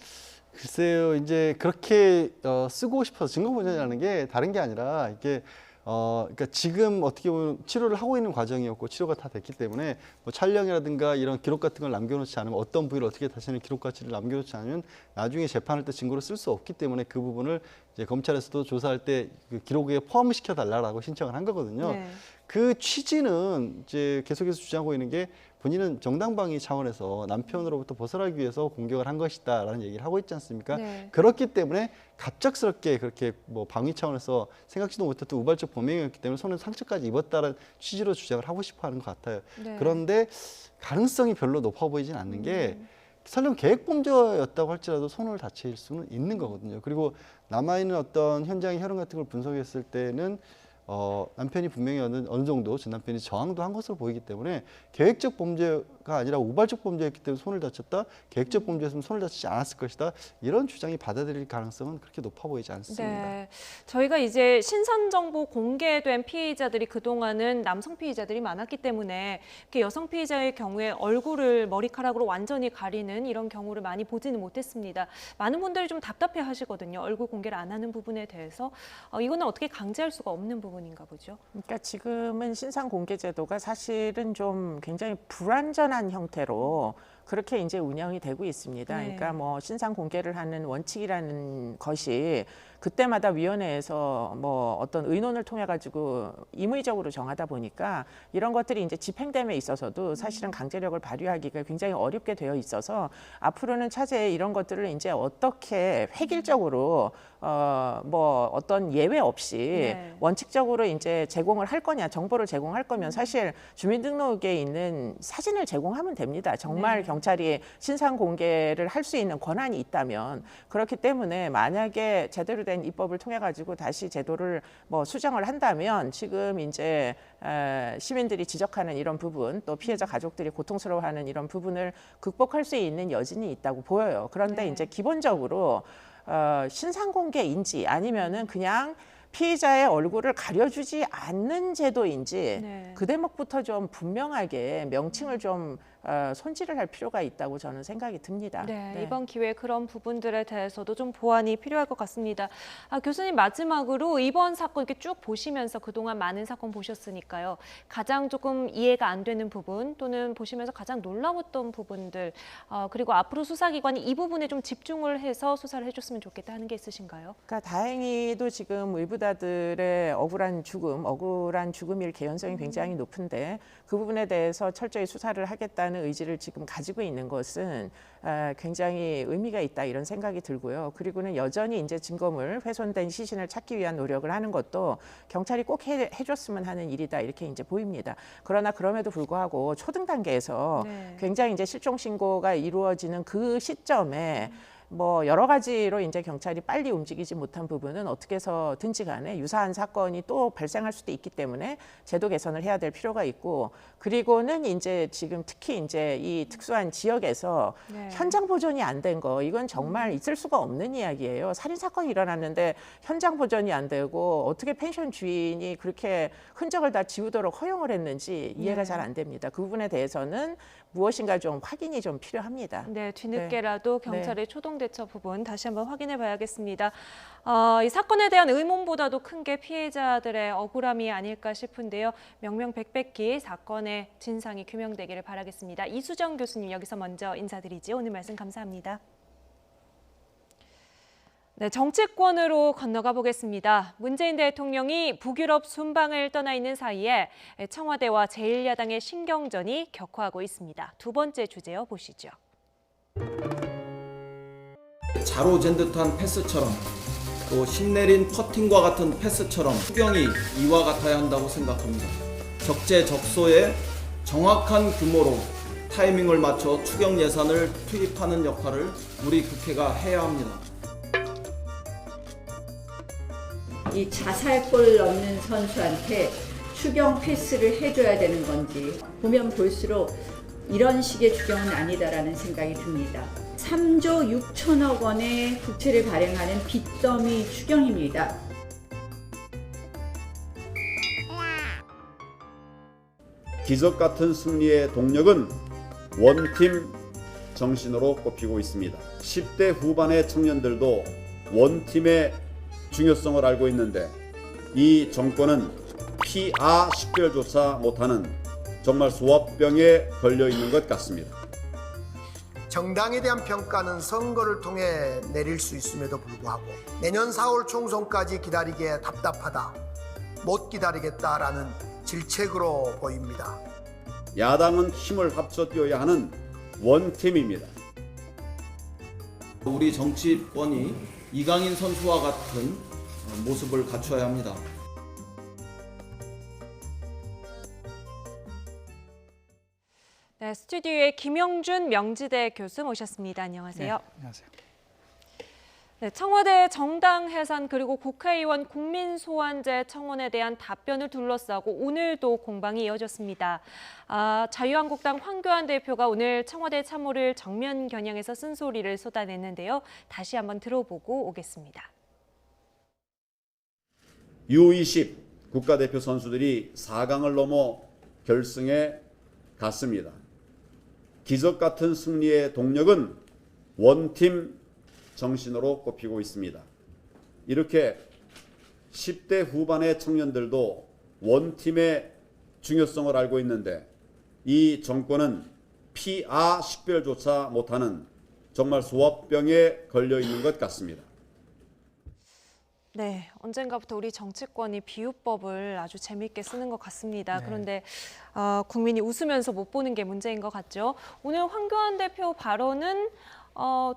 글쎄요, 이제 그렇게 쓰고 싶어서 증거 보전이라는 게 다른 게 아니라 이게 그러니까 지금 어떻게 보면 치료를 하고 있는 과정이었고 치료가 다 됐기 때문에 뭐 촬영이라든가 이런 기록 같은 걸 남겨놓지 않으면 어떤 부위를 어떻게 다시는 기록 가치를 남겨놓지 않으면 나중에 재판할 때 증거로 쓸 수 없기 때문에 그 부분을 이제 검찰에서도 조사할 때 그 기록에 포함시켜 달라고 신청을 한 거거든요. 그 취지는 이제 계속해서 주장하고 있는 게 본인은 정당방위 차원에서 남편으로부터 벗어나기 위해서 공격을 한 것이다라는 얘기를 하고 있지 않습니까? 그렇기 때문에 갑작스럽게 그렇게 뭐 방위 차원에서 생각지도 못했던 우발적 범행이었기 때문에 손에 상처까지 입었다는 취지로 주장을 하고 싶어하는 것 같아요. 그런데 가능성이 별로 높아 보이진 않는 게 설령 계획 범죄였다고 할지라도 손을 다칠 수는 있는 거거든요. 그리고 남아있는 어떤 현장의 혈흔 같은 걸 분석했을 때는 남편이 분명히 어느 정도 전 남편이 저항도 한 것으로 보이기 때문에 계획적 범죄가 아니라 우발적 범죄였기 때문에 손을 다쳤다. 계획적 범죄였으면 손을 다치지 않았을 것이다. 이런 주장이 받아들일 가능성은 그렇게 높아 보이지 않습니다. 네, 저희가 이제 신상 정보 공개된 피의자들이 그동안은 남성 피의자들이 많았기 때문에 이렇게 여성 피의자의 경우에 얼굴을 머리카락으로 완전히 가리는 이런 경우를 많이 보지는 못했습니다. 많은 분들이 좀 답답해 하시거든요. 얼굴 공개를 안 하는 부분에 대해서. 이거는 어떻게 강제할 수가 없는 부분인가 보죠. 그러니까 지금은 신상 공개 제도가 사실은 좀 굉장히 불완전한 형태로 그렇게 이제 운영이 되고 있습니다. 그러니까 뭐 신상 공개를 하는 원칙이라는 것이 그때마다 위원회에서 뭐 어떤 의논을 통해 가지고 임의적으로 정하다 보니까 이런 것들이 이제 집행됨에 있어서도 사실은 강제력을 발휘하기가 굉장히 어렵게 되어 있어서 앞으로는 차제에 이런 것들을 이제 어떻게 획일적으로 뭐 어떤 예외 없이 원칙적으로 이제 제공을 할 거냐, 정보를 제공할 거면 사실 주민등록에 있는 사진을 제공하면 됩니다. 정말 경찰이 신상 공개를 할 수 있는 권한이 있다면 그렇기 때문에 만약에 제대로 된 입법을 통해 가지고 다시 제도를 뭐 수정을 한다면 지금 이제 시민들이 지적하는 이런 부분 또 피해자 가족들이 고통스러워하는 이런 부분을 극복할 수 있는 여진이 있다고 보여요. 그런데 이제 기본적으로 신상 공개인지 아니면은 그냥 피해자의 얼굴을 가려주지 않는 제도인지 그 대목부터 좀 분명하게 명칭을 좀 손질을 할 필요가 있다고 저는 생각이 듭니다. 네, 이번 기회에 그런 부분들에 대해서도 좀 보완이 필요할 것 같습니다. 교수님 마지막으로 이번 사건 이렇게 쭉 보시면서 그동안 많은 사건 보셨으니까요. 가장 조금 이해가 안 되는 부분 또는 보시면서 가장 놀라웠던 부분들 그리고 앞으로 수사기관이 이 부분에 좀 집중을 해서 수사를 해줬으면 좋겠다 하는 게 있으신가요? 그러니까 다행히도 지금 의붓아들의 억울한 죽음일 개연성이 굉장히 높은데 그 부분에 대해서 철저히 수사를 하겠다는 의지를 지금 가지고 있는 것은 굉장히 의미가 있다 이런 생각이 들고요. 그리고는 여전히 이제 증거물 훼손된 시신을 찾기 위한 노력을 하는 것도 경찰이 꼭 해줬으면 하는 일이다 이렇게 이제 보입니다. 그러나 그럼에도 불구하고 초등 단계에서 굉장히 이제 실종 신고가 이루어지는 그 시점에 뭐 여러 가지로 이제 경찰이 빨리 움직이지 못한 부분은 어떻게 해서든지 간에 유사한 사건이 또 발생할 수도 있기 때문에 제도 개선을 해야 될 필요가 있고 그리고는 이제 지금 특히 이제 이 특수한 지역에서 현장 보존이 안 된 거 이건 정말 있을 수가 없는 이야기예요. 살인 사건이 일어났는데 현장 보존이 안 되고 어떻게 펜션 주인이 그렇게 흔적을 다 지우도록 허용을 했는지 이해가 잘 안 됩니다. 그 부분에 대해서는 무엇인가 좀 확인이 좀 필요합니다. 네, 뒤늦게라도 경찰의 초동 대처 부분 다시 한번 확인해 봐야겠습니다. 이 사건에 대한 의문보다도 큰 게 피해자들의 억울함이 아닐까 싶은데요. 명명백백히 사건의 진상이 규명되기를 바라겠습니다. 이수정 교수님 여기서 먼저 인사드리죠. 오늘 말씀 감사합니다. 네, 정치권으로 건너가 보겠습니다. 문재인 대통령이 북유럽 순방을 떠나 있는 사이에 청와대와 제1야당의 신경전이 격화하고 있습니다. 두 번째 주제요, 보시죠. 자로잰 듯한 패스처럼 또 신내린 퍼팅과 같은 패스처럼 추경이 이와 같아야 한다고 생각합니다. 적재적소에 정확한 규모로 타이밍을 맞춰 추경 예산을 투입하는 역할을 우리 국회가 해야 합니다. 이 자살골 넣는 선수한테 추경 패스를 해줘야 되는 건지 보면 볼수록 이런 식의 추경은 아니다라는 생각이 듭니다. 3조 6천억 원의 국채를 발행하는 빚더미 추경입니다. 기적 같은 승리의 동력은 원팀 정신으로 꼽히고 있습니다. 10대 후반의 청년들도 원팀의 중요성을 알고 있는데 이 정권은 피아 식별조차 못하는 정말 소화병에 걸려 있는 것 같습니다. 정당에 대한 평가는 선거를 통해 내릴 수 있음에도 불구하고 내년 4월 총선까지 기다리기에 답답하다, 못 기다리겠다라는 질책으로 보입니다. 야당은 힘을 합쳐 뛰어야 하는 원팀입니다. 우리 정치권이 이강인 선수와 같은 모습을 갖춰야 합니다. 네, 스튜디오에 김영준 명지대 교수 모셨습니다. 안녕하세요. 네, 안녕하세요. 네, 청와대 정당 해산 그리고 국회의원 국민소환제 청원에 대한 답변을 둘러싸고 오늘도 공방이 이어졌습니다. 자유한국당 황교안 대표가 오늘 청와대 참모를 정면 겨냥해서 쓴소리를 쏟아냈는데요. 다시 한번 들어보고 오겠습니다. U20 국가대표 선수들이 4강을 넘어 결승에 갔습니다. 기적 같은 승리의 동력은 원팀 정신으로 꼽히고 있습니다. 이렇게 10대 후반의 청년들도 원팀의 중요성을 알고 있는데 이 정권은 피아 식별조차 못하는 정말 소화병에 걸려 있는 것 같습니다. 네, 언젠가부터 우리 정치권이 비유법을 아주 재미있게 쓰는 것 같습니다. 네. 그런데 국민이 웃으면서 못 보는 게 문제인 것 같죠. 오늘 황교안 대표 발언은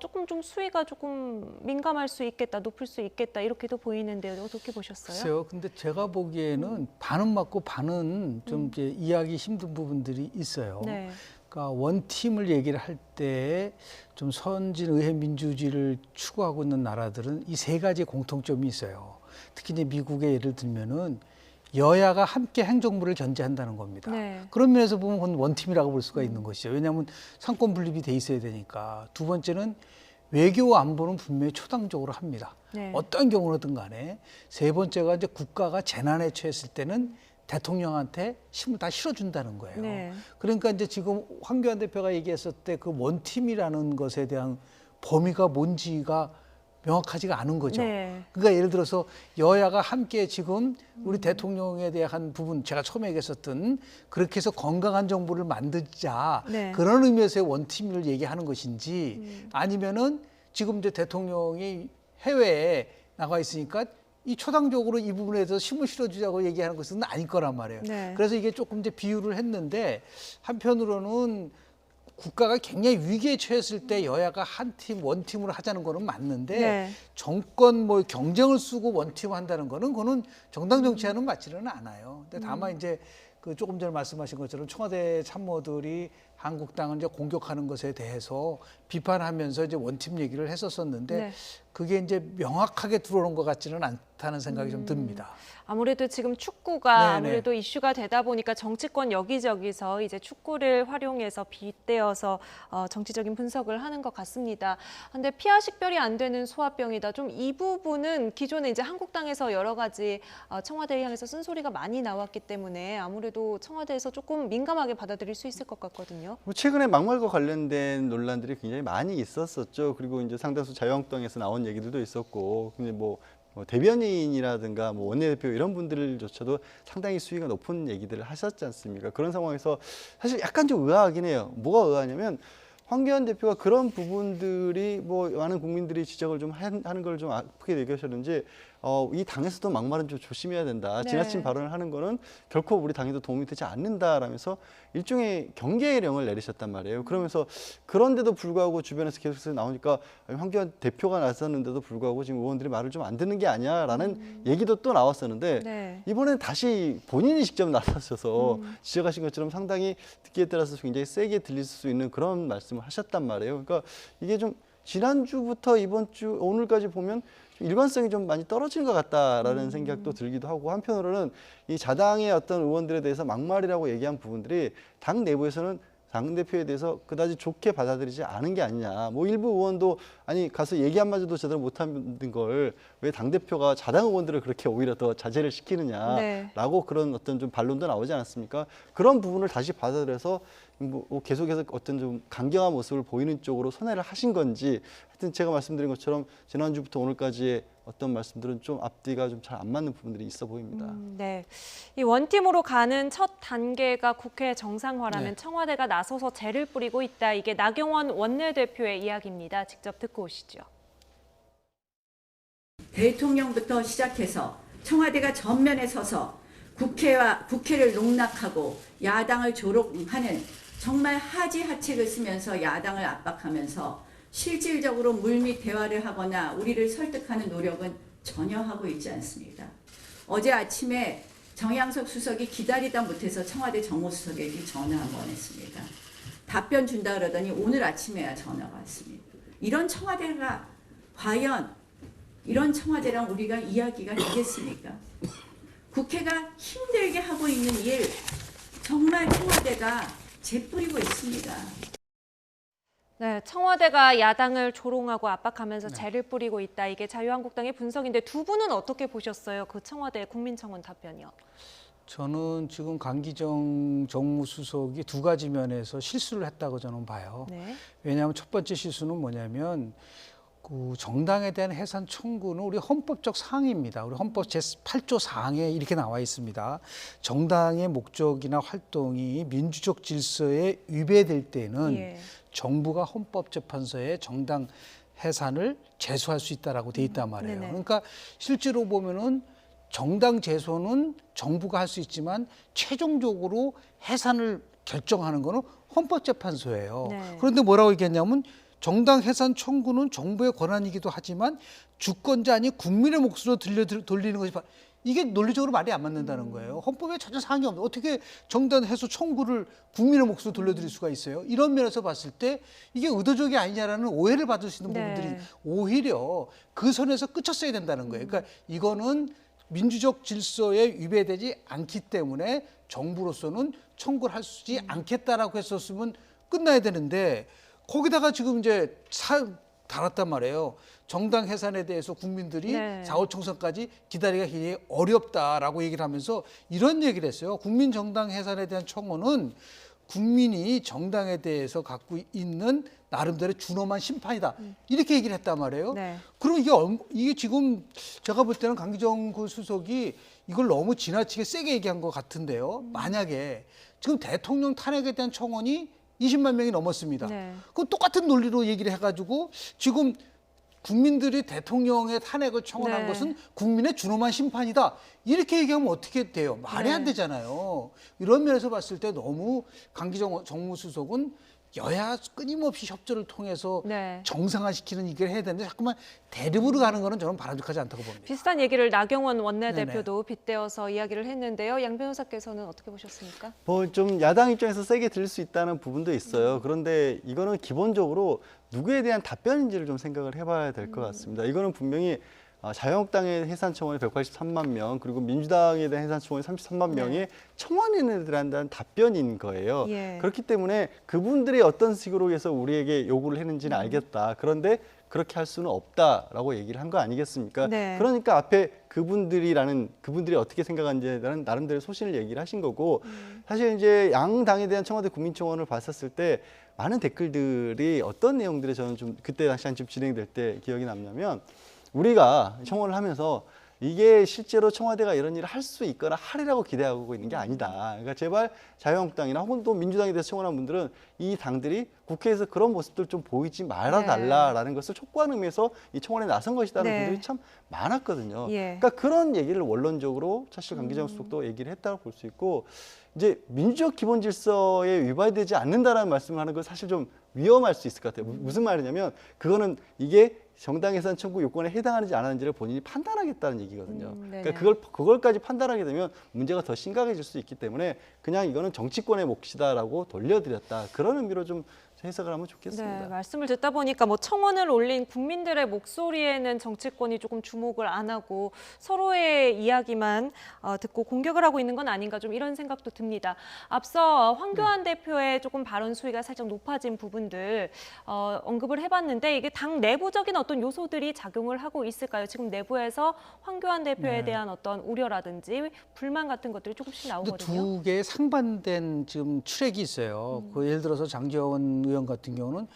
조금 좀 수위가 조금 민감할 수 있겠다, 높을 수 있겠다 이렇게도 보이는데요. 어떻게 보셨어요? 글쎄요. 근데 제가 보기에는 반은 맞고 반은 좀 이제 이해하기 힘든 부분들이 있어요. 네. 그러니까 원팀을 얘기를 할 때 좀 선진 의회 민주주의를 추구하고 있는 나라들은 이 세 가지 공통점이 있어요. 특히 이제 미국의 예를 들면은 여야가 함께 행정부를 견제한다는 겁니다. 네. 그런 면에서 보면 그건 원팀이라고 볼 수가 있는 것이죠. 왜냐하면 상권 분립이 돼 있어야 되니까. 두 번째는 외교 안보는 분명히 초당적으로 합니다. 네. 어떤 경우로든 간에. 세 번째가 이제 국가가 재난에 처했을 때는 대통령한테 힘을 다 실어준다는 거예요. 네. 그러니까 이제 지금 황교안 대표가 얘기했을 때 그 원팀이라는 것에 대한 범위가 뭔지가 명확하지가 않은 거죠. 네. 그러니까 예를 들어서 여야가 함께 지금 우리 대통령에 대한 부분, 제가 처음에 얘기했었던 그렇게 해서 건강한 정부를 만들자, 네. 그런 의미에서의 원팀을 얘기하는 것인지, 아니면은 지금 이제 대통령이 해외에 나가 있으니까 이 초당적으로 이 부분에 대해서 힘을 실어주자고 얘기하는 것은 아닐 거란 말이에요. 네. 그래서 이게 조금 이제 비유를 했는데, 한편으로는 국가가 굉장히 위기에 처했을 때 여야가 한 팀, 원팀으로 하자는 거는 맞는데, 네. 정권 뭐 경쟁을 쓰고 원팀 한다는 거는 그거는 정당 정치와는 맞지는 않아요. 근데 다만 이제 그 조금 전에 말씀하신 것처럼 청와대 참모들이 한국당을 이제 공격하는 것에 대해서 비판하면서 이제 원팀 얘기를 했었었는데, 네. 그게 이제 명확하게 들어오는 것 같지는 않다는 생각이 좀 듭니다. 아무래도 지금 축구가 네네. 아무래도 이슈가 되다 보니까 정치권 여기저기서 이제 축구를 활용해서 빗대어서 정치적인 분석을 하는 것 같습니다. 근데 피하 식별이 안 되는 소아병이다. 좀 이 부분은 기존에 이제 한국당에서 여러 가지 청와대를 향해서 쓴소리가 많이 나왔기 때문에 아무래도 청와대에서 조금 민감하게 받아들일 수 있을 것 같거든요. 뭐 최근에 막말과 관련된 논란들이 굉장히 많이 있었었죠. 그리고 이제 상당수 자유한국당에서 나온 얘기들도 있었고, 근데 뭐 대변인이라든가 뭐 원내대표 이런 분들조차도 상당히 수위가 높은 얘기들을 하셨지 않습니까? 그런 상황에서 사실 약간 좀 의아하긴 해요. 뭐가 의아하냐면 황교안 대표가 그런 부분들이 뭐 많은 국민들이 지적을 좀 하는 걸 좀 아프게 느끼셨는지 이 당에서도 막말은 좀 조심해야 된다. 네. 지나친 발언을 하는 거는 결코 우리 당에도 도움이 되지 않는다라면서 일종의 경계령을 내리셨단 말이에요. 그러면서 그런데도 불구하고 주변에서 계속해서 나오니까 황교안 대표가 나섰는데도 불구하고 지금 의원들이 말을 좀 안 듣는 게 아니야라는 얘기도 또 나왔었는데, 네. 이번엔 다시 본인이 직접 나서셔서 지적하신 것처럼 상당히 듣기에 따라서 굉장히 세게 들릴 수 있는 그런 말씀을 하셨단 말이에요. 그러니까 이게 좀 지난주부터 이번 주 오늘까지 보면 일관성이 좀 많이 떨어진 것 같다라는 생각도 들기도 하고, 한편으로는 이 자당의 어떤 의원들에 대해서 막말이라고 얘기한 부분들이 당 내부에서는 당대표에 대해서 그다지 좋게 받아들이지 않은 게 아니냐. 뭐 일부 의원도 아니 가서 얘기 한마디도 제대로 못하는 걸 왜 당대표가 자당 의원들을 그렇게 오히려 더 자제를 시키느냐라고 네. 그런 어떤 좀 반론도 나오지 않았습니까? 그런 부분을 다시 받아들여서 뭐 계속해서 어떤 좀 강경한 모습을 보이는 쪽으로 선회를 하신 건지, 하여튼 제가 말씀드린 것처럼 지난주부터 오늘까지의 어떤 말씀들은 좀 앞뒤가 좀 잘 안 맞는 부분들이 있어 보입니다. 네, 이 원팀으로 가는 첫 단계가 국회 정상화라면 네. 청와대가 나서서 재를 뿌리고 있다. 이게 나경원 원내대표의 이야기입니다. 직접 듣고 오시죠. 대통령부터 시작해서 청와대가 전면에 서서 국회를 농락하고 야당을 조롱하는 정말 하지하책을 쓰면서 야당을 압박하면서 실질적으로 물밑 대화를 하거나 우리를 설득하는 노력은 전혀 하고 있지 않습니다. 어제 아침에 정양석 수석이 기다리다 못해서 청와대 정무수석에게 전화 한 번 했습니다. 답변 준다 그러더니 오늘 아침에야 전화가 왔습니다. 이런 청와대가 과연 이런 청와대랑 우리가 이야기가 되겠습니까? 국회가 힘들게 하고 있는 일 정말 청와대가 재뿌리고 있습니다. 네, 청와대가 야당을 조롱하고 압박하면서 재를 뿌리고 있다. 이게 자유한국당의 분석인데 두 분은 어떻게 보셨어요? 그 청와대 국민청원 답변이요. 저는 지금 강기정 정무수석이 두 가지 면에서 실수를 했다고 저는 봐요. 네. 왜냐하면 첫 번째 실수는 뭐냐면 그 정당에 대한 해산 청구는 우리 헌법적 사항입니다. 우리 헌법 제8조 4항에 이렇게 나와 있습니다. 정당의 목적이나 활동이 민주적 질서에 위배될 때는 예. 정부가 헌법재판소에 정당 해산을 제소할 수 있다라고 돼 있단 말이에요. 네네. 그러니까 실제로 보면은 정당 제소는 정부가 할 수 있지만 최종적으로 해산을 결정하는 거는 헌법재판소예요. 네. 그런데 뭐라고 얘기했냐면 정당 해산 청구는 정부의 권한이기도 하지만 주권자 아닌 국민의 몫으로 돌리는 것이 이게 논리적으로 말이 안 맞는다는 거예요. 헌법에 전혀 사항이 없는데 어떻게 정당 해소 청구를 국민의 몫으로 돌려드릴 수가 있어요. 이런 면에서 봤을 때 이게 의도적이 아니냐라는 오해를 받을 수 있는 부분들이 오히려 그 선에서 끝쳤어야 된다는 거예요. 그러니까 이거는 민주적 질서에 위배되지 않기 때문에 정부로서는 청구를 할 수 있지 않겠다라고 했었으면 끝나야 되는데 거기다가 지금 이제 달았단 말이에요. 정당 해산에 대해서 국민들이 4월 총선까지 기다리기가 굉장히 어렵다라고 얘기를 하면서 이런 얘기를 했어요. 국민 정당 해산에 대한 청원은 국민이 정당에 대해서 갖고 있는 나름대로 준엄한 심판이다. 이렇게 얘기를 했단 말이에요. 그럼 이게 지금 제가 볼 때는 강기정 그 수석이 이걸 너무 지나치게 세게 얘기한 것 같은데요. 만약에 지금 대통령 탄핵에 대한 청원이 20만 명이 넘었습니다. 그럼 똑같은 논리로 얘기를 해가지고 지금 국민들이 대통령의 탄핵을 청원한 것은 국민의 준엄한 심판이다. 이렇게 얘기하면 어떻게 돼요? 말이 안 되잖아요. 이런 면에서 봤을 때 너무 강기정 정무수석은 여야 끊임없이 협조를 통해서 정상화시키는 일을 해야 되는데 자꾸만 대립으로 가는 거는 저는 바람직하지 않다고 봅니다. 비슷한 얘기를 나경원 원내대표도 빗대어서 이야기를 했는데요. 양 변호사께서는 어떻게 보셨습니까? 뭐 좀 야당 입장에서 세게 들릴 수 있다는 부분도 있어요. 그런데 이거는 기본적으로 누구에 대한 답변인지를 좀 생각을 해봐야 될 것 같습니다. 이거는 분명히 자유한국당의 해산 청원이 183만 명, 그리고 민주당에 대한 해산 청원이 33만 명의 청원인에 대한 답변인 거예요. 그렇기 때문에 그분들이 어떤 식으로 해서 우리에게 요구를 했는지는 알겠다. 그런데 그렇게 할 수는 없다라고 얘기를 한 거 아니겠습니까? 그러니까 앞에 그분들이 어떻게 생각하는지에 대한 나름대로 소신을 얘기를 하신 거고, 사실 이제 양 당에 대한 청와대 국민청원을 봤었을 때 많은 댓글들이 어떤 내용들이 저는 좀 그때 당시 한참 진행될 때 기억이 남냐면, 우리가 청원을 하면서 이게 실제로 청와대가 이런 일을 할 수 있거나 하리라고 기대하고 있는 게 아니다. 그러니까 제발 자유한국당이나 혹은 또 민주당에 대해서 청원한 분들은 이 당들이 국회에서 그런 모습들 좀 보이지 말아달라라는 것을 촉구하는 의미에서 이 청원에 나선 것이라는 분들이 참 많았거든요. 그러니까 그런 얘기를 원론적으로 사실 강기정 수석도 얘기를 했다고 볼 수 있고, 이제 민주적 기본 질서에 위반되지 않는다라는 말씀을 하는 건 사실 좀 위험할 수 있을 것 같아요. 무슨 말이냐면 그거는 이게 정당 해산 청구 요건에 해당하는지 안 하는지를 본인이 판단하겠다는 얘기거든요. 그러니까 그걸까지 판단하게 되면 문제가 더 심각해질 수 있기 때문에 그냥 이거는 정치권의 몫이다라고 돌려드렸다. 그런 의미로 좀 해석을 하면 좋겠습니다. 말씀을 듣다 보니까 뭐 청원을 올린 국민들의 목소리에는 정치권이 조금 주목을 안 하고 서로의 이야기만 듣고 공격을 하고 있는 건 아닌가, 좀 이런 생각도 듭니다. 앞서 황교안 대표의 조금 발언 수위가 살짝 높아진 부분들 언급을 해봤는데, 이게 당 내부적인 어떤 요소들이 작용을 하고 있을까요? 지금 내부에서 황교안 대표에 대한 어떤 우려라든지 불만 같은 것들이 조금씩 나오거든요. 두 개의 상반된 지금 트랙이 있어요. 예를 들어서 장제원 의원 같은 경우는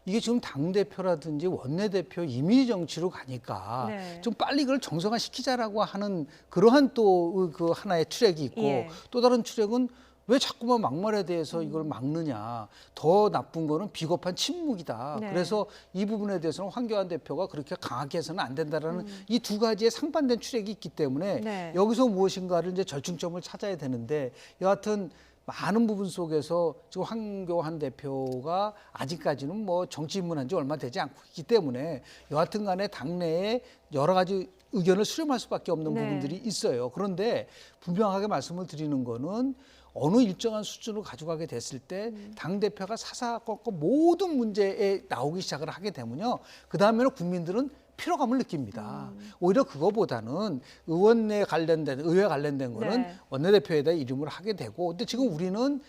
이게 지금 당대표라든지 원내대표 이미지 정치로 가니까 좀 빨리 그걸 정상화시키자라고 하는 그러한 또 그 하나의 트랙이 있고, 또 다른 트랙은 왜 자꾸만 막말에 대해서 이걸 막느냐. 더 나쁜 거는 비겁한 침묵이다. 그래서 이 부분에 대해서는 황교안 대표가 그렇게 강하게 해서는 안 된다라는 이 두 가지의 상반된 트랙이 있기 때문에 여기서 무엇인가를 이제 절충점을 찾아야 되는데, 여하튼 많은 부분 속에서 지금 황교안 대표가 아직까지는 뭐 정치 입문한 지 얼마 되지 않고 있기 때문에 여하튼 간에 당내에 여러 가지 의견을 수렴할 수밖에 없는 부분들이 있어요. 그런데 분명하게 말씀을 드리는 거는 어느 일정한 수준으로 가져가게 됐을 때 당대표가 사사건건 모든 문제에 나오기 시작을 하게 되면요, 그 다음에는 국민들은 피로감을 느낍니다. 오히려 그거보다는 의회 관련된 거는 원내대표에다 이름을 하게 되고, 근데 지금 우리는